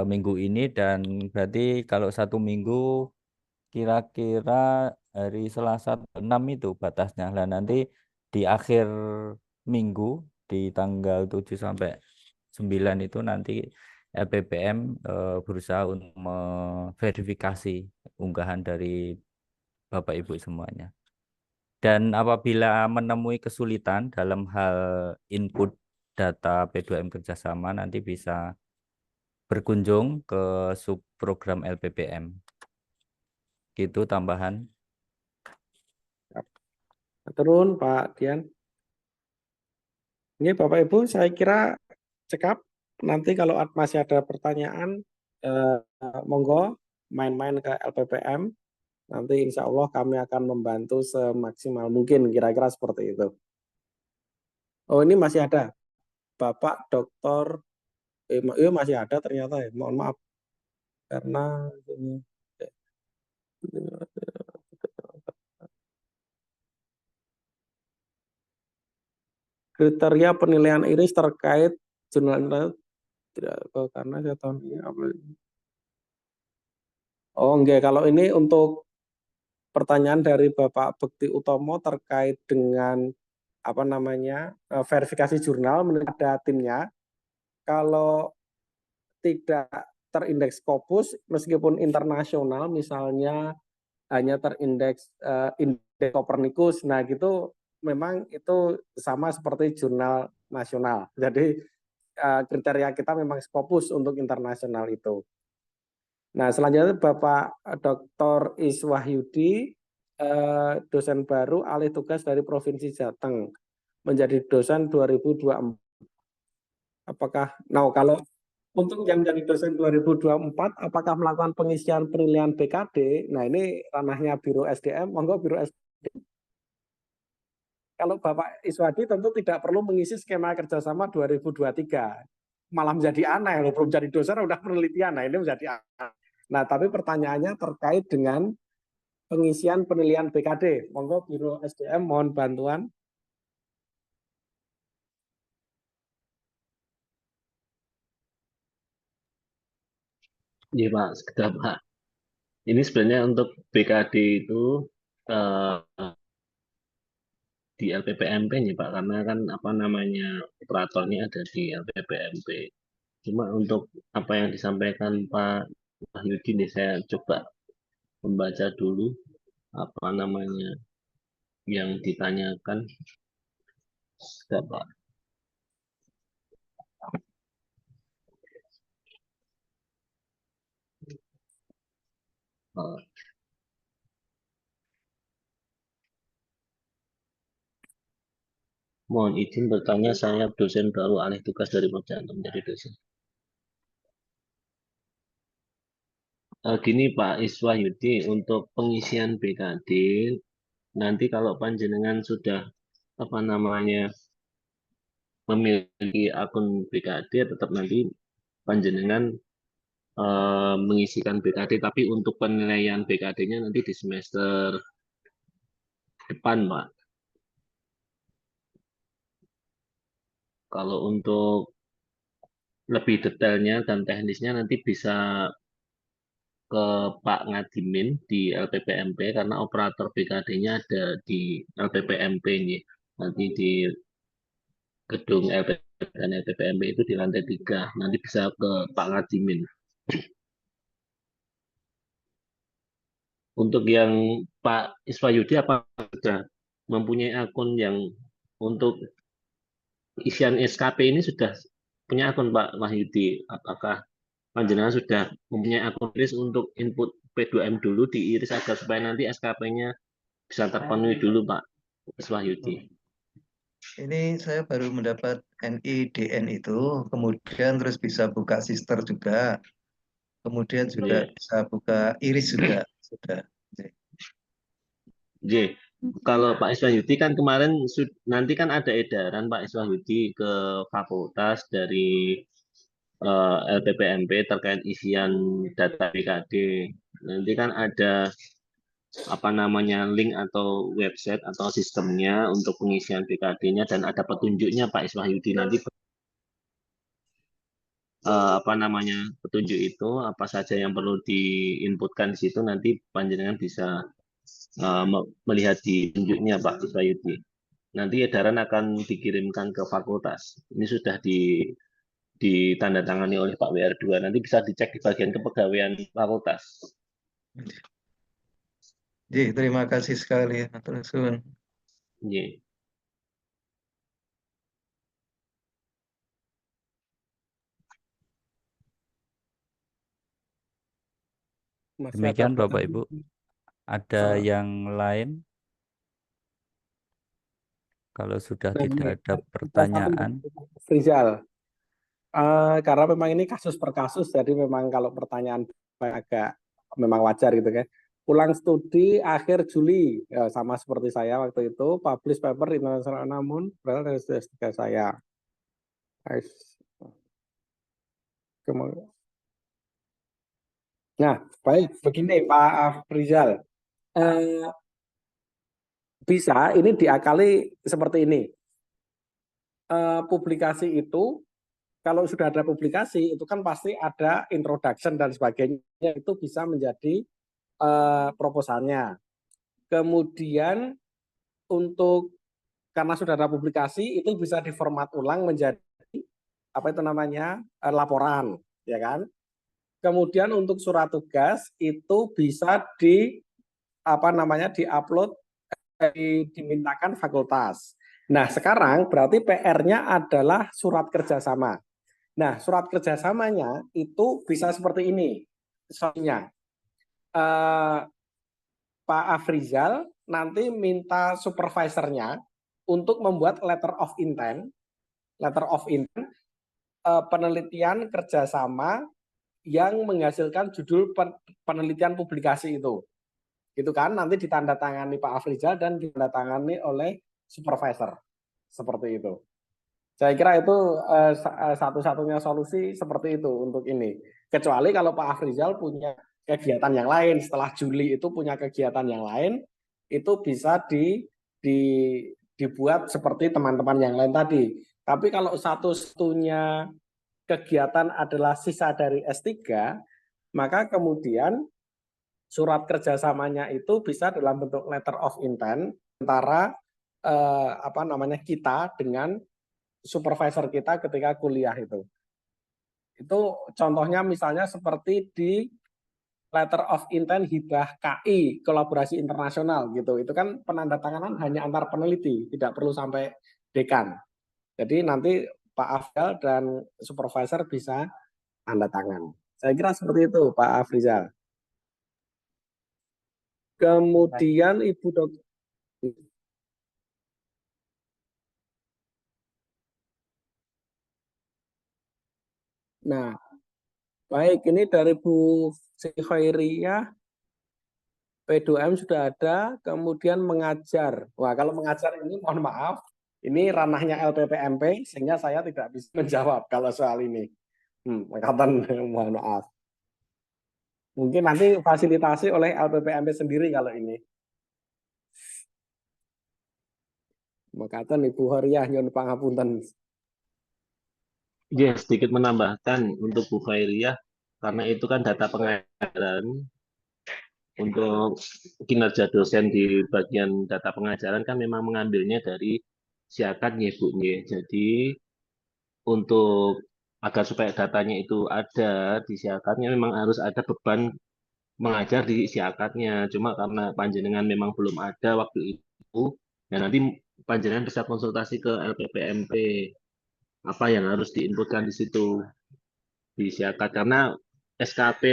minggu ini dan berarti kalau 1 minggu kira-kira hari Selasa 6 itu batasnya. Lah nanti di akhir minggu di tanggal 7 sampai 9 itu nanti LPPM berusaha untuk memverifikasi unggahan dari Bapak Ibu semuanya. Dan apabila menemui kesulitan dalam hal input data P2M kerjasama nanti bisa berkunjung ke subprogram LPPM. Gitu tambahan. Turun Pak Dian. Ini Bapak Ibu saya kira cekap. Nanti kalau masih ada pertanyaan, monggo main-main ke LPPM. Nanti insya Allah kami akan membantu semaksimal mungkin, kira-kira seperti itu. Oh ini masih ada. Bapak Doktor, iya masih ada ternyata ya, mohon maaf. Karena ini, kriteria penilaian iris terkait jurnal tidak karena saya tahun ini oh enggak, kalau ini untuk pertanyaan dari Bapak Bekti Utomo terkait dengan apa namanya verifikasi jurnal, menurut ada timnya kalau tidak terindeks Scopus meskipun internasional misalnya hanya terindeks indeks Copernicus, nah gitu memang itu sama seperti jurnal nasional. Jadi kriteria kita memang Scopus untuk internasional itu. Nah, selanjutnya Bapak Dr. Iswahyudi, dosen baru alih tugas dari Provinsi Jateng, menjadi dosen 2024. Apakah, kalau untuk yang jadi dosen 2024, apakah melakukan pengisian penilaian BKD? Nah, ini ranahnya Biro SDM, monggo Biro SDM. Kalau Bapak Iswadi tentu tidak perlu mengisi skema kerjasama 2023. Malah menjadi aneh, belum jadi dosen udah penelitian, nah ini menjadi aneh. Nah, tapi pertanyaannya terkait dengan pengisian penilaian BKD. Monggo Biro SDM mohon bantuan. Iya Pak, sekedar Pak. Ini sebenarnya untuk BKD itu di LPPMP nih Pak, karena kan apa namanya operatornya ada di LPPMP. Cuma untuk apa yang disampaikan Pak Wahyudi nih, saya coba membaca dulu apa namanya yang ditanyakan. Sudah, Pak. Mohon izin bertanya, saya dosen baru alih tugas dari Pemjantung menjadi dosen. Gini Pak Iswahyudi, untuk pengisian BKD, nanti kalau panjenengan sudah apa namanya memiliki akun BKD, tetap nanti panjenengan mengisikan BKD, tapi untuk penilaian BKD-nya nanti di semester depan, Pak. Kalau untuk lebih detailnya dan teknisnya nanti bisa ke Pak Ngadimin di LPPMP karena operator BKD-nya ada di LPPMP ini. Nanti di gedung LPPMP itu di lantai 3. Nanti bisa ke Pak Ngadimin. Untuk yang Pak Iswahyudi apa sudah mempunyai akun yang untuk isian SKP ini sudah punya akun Pak Wahyudi? Apakah panjenengan sudah mempunyai akun iris untuk input P2M dulu di iris agar supaya nanti SKP-nya bisa terpenuhi dulu Pak Wahyudi? Ini saya baru mendapat NIDN itu, kemudian terus bisa buka sister juga, kemudian juga bisa buka iris juga sudah. J. Kalau Pak Iswahyudi kan kemarin nanti kan ada edaran Pak Iswahyudi ke fakultas dari LPPMP terkait isian data BKD. Nanti kan ada apa namanya link atau website atau sistemnya untuk pengisian BKD-nya dan ada petunjuknya Pak Iswahyudi nanti apa namanya petunjuk itu apa saja yang perlu diinputkan di situ nanti panjenengan bisa melihat di tunjuknya Pak Iswahyudi. Nanti edaran akan dikirimkan ke fakultas. Ini sudah ditandatangani oleh Pak WR2. Nanti bisa dicek di bagian kepegawaian fakultas. Terima kasih sekali. Terima. Demikian Bapak Ibu. Ada yang lain? Kalau sudah tidak ada pertanyaan. Rizal, karena memang ini kasus per kasus, jadi memang kalau pertanyaan agak memang wajar gitu kan. Pulang studi akhir Juli, ya, sama seperti saya waktu itu, publish paper internasional namun berasal dari S3 saya. Nah, baik, begini Pak Rizal. Bisa ini diakali seperti ini. publikasi itu, kalau sudah ada publikasi itu kan pasti ada introduction dan sebagainya, itu bisa menjadi proposalnya. Kemudian untuk karena sudah ada publikasi itu bisa diformat ulang menjadi apa itu namanya laporan, ya kan? Kemudian untuk surat tugas itu bisa diupload, dimintakan fakultas. Nah, sekarang berarti PR-nya adalah surat kerjasama. Nah, surat kerjasamanya itu bisa seperti ini. Soalnya, Pak Afrizal nanti minta supervisornya untuk membuat letter of intent penelitian kerjasama yang menghasilkan judul penelitian publikasi itu. Gitu kan, nanti ditandatangani Pak Afrizal dan ditandatangani oleh supervisor. Seperti itu. Saya kira itu satu-satunya solusi seperti itu untuk ini. Kecuali kalau Pak Afrizal punya kegiatan yang lain, setelah Juli itu punya kegiatan yang lain, itu bisa dibuat seperti teman-teman yang lain tadi. Tapi kalau satu-satunya kegiatan adalah sisa dari S3, maka kemudian surat kerjasamanya itu bisa dalam bentuk letter of intent antara kita dengan supervisor kita ketika kuliah itu. Itu contohnya misalnya seperti di letter of intent hibah KI, kolaborasi internasional gitu. Itu kan penandatanganan hanya antar peneliti, tidak perlu sampai dekan. Jadi nanti Pak Afrizal dan supervisor bisa tanda tangan. Saya kira seperti itu Pak Afrizal. Kemudian Ibu Dr. Nah, baik, ini dari Bu Sri Khairiyah, P2M sudah ada, kemudian mengajar. Wah, kalau mengajar ini mohon maaf, ini ranahnya LPPMP, sehingga saya tidak bisa menjawab kalau soal ini. Mohon maaf. Mungkin nanti fasilitasi oleh LPPMP sendiri kalau ini. Makatan Ibu Horiah nyun pangapunten. Ya, sedikit menambahkan untuk Bu Khairiyah, karena itu kan data pengajaran untuk kinerja dosen di bagian data pengajaran kan memang mengambilnya dari siakatnya Bu. Jadi untuk agar supaya datanya itu ada di siakatnya memang harus ada beban mengajar di siakatnya. Cuma karena panjenengan memang belum ada waktu itu, ya nanti panjenengan bisa konsultasi ke LPPMP apa yang harus diinputkan di situ di siakat, karena SKP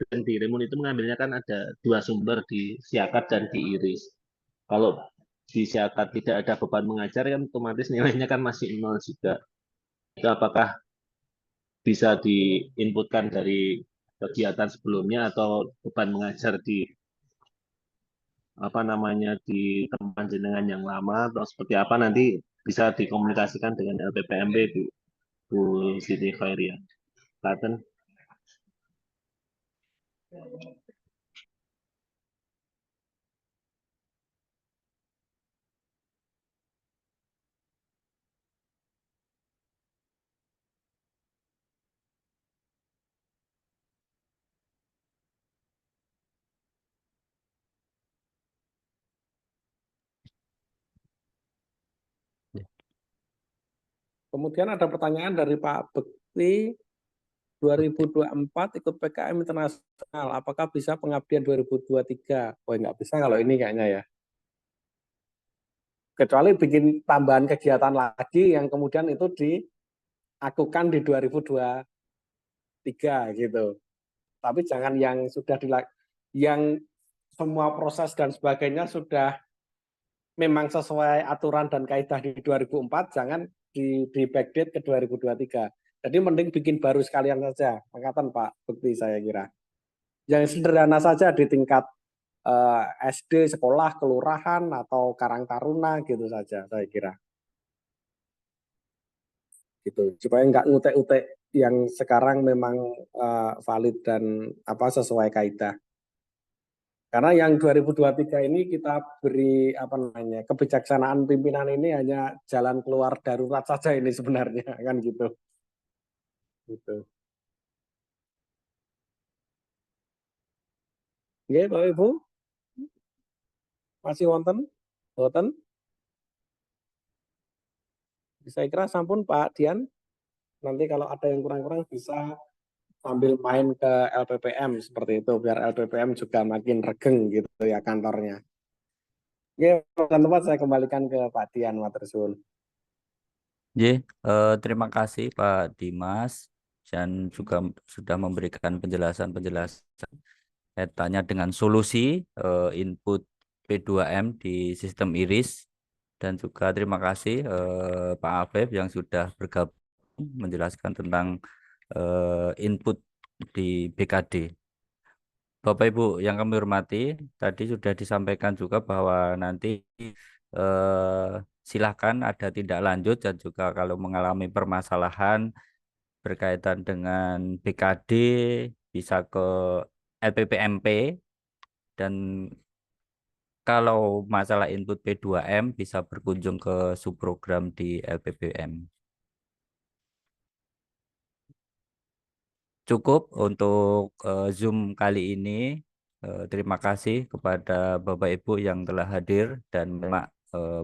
dan di Remun itu mengambilnya kan ada dua sumber di siakat dan di iris. Kalau di siakat tidak ada beban mengajar kan otomatis nilainya kan masih 0 juga. Itu apakah bisa diinputkan dari kegiatan sebelumnya atau beban mengajar di di teman jenengan yang lama atau seperti apa, nanti bisa dikomunikasikan dengan LPPMP Bu Siti Khairiyah. Klaten. Kemudian ada pertanyaan dari Pak Bekti, 2024 ikut PKM internasional, apakah bisa pengabdian 2023? Oh, nggak bisa kalau ini kayaknya ya. Kecuali bikin tambahan kegiatan lagi yang kemudian itu diakukan di 2023 gitu. Tapi jangan yang sudah yang semua proses dan sebagainya sudah memang sesuai aturan dan kaidah di 2004, jangan di backdate ke 2023. Jadi mending bikin baru sekalian saja. Angkatan Pak Bukti saya kira. Yang sederhana saja di tingkat SD, sekolah, kelurahan, atau Karang Taruna gitu saja saya kira. Gitu. Supaya nggak ngutek-utek yang sekarang memang valid dan sesuai kaidah. Karena yang 2023 ini kita beri apa namanya kebijaksanaan pimpinan ini hanya jalan keluar darurat saja ini sebenarnya kan gitu. Gitu. Oke, Bapak Ibu, masih wonten? Wonten? Saya kira sampun Pak Dian. Nanti kalau ada yang kurang-kurang bisa sambil main ke LPPM seperti itu biar LPPM juga makin regeng gitu ya kantornya. Oke, teman-teman saya kembalikan ke Pak Dian matur suwun. Terima kasih Pak Dimas dan juga sudah memberikan penjelasan-penjelasan kaitannya dengan solusi input P2M di sistem IRIS, dan juga terima kasih Pak Afif yang sudah bergabung menjelaskan tentang input di BKD. Bapak Ibu yang kami hormati, tadi sudah disampaikan juga bahwa nanti silakan ada tindak lanjut, dan juga kalau mengalami permasalahan berkaitan dengan BKD bisa ke LPPMP, dan kalau masalah input P2M bisa berkunjung ke subprogram di LPPM. Cukup untuk Zoom kali ini. Terima kasih kepada Bapak Ibu yang telah hadir dan menyimak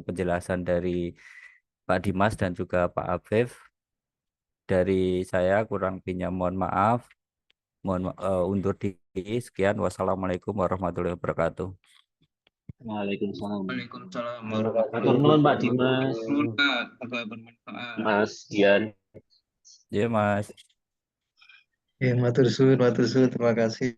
penjelasan dari Pak Dimas dan juga Pak Afif. Dari saya kurang lebihnya mohon maaf. Undur diri. Sekian. Wassalamualaikum warahmatullahi wabarakatuh. Waalaikumsalam. Waalaikumsalam Matur nuwun Pak Dimas, semoga bermanfaat. Mas Dian. Ya Mas. Ya, matur suwun, terima kasih.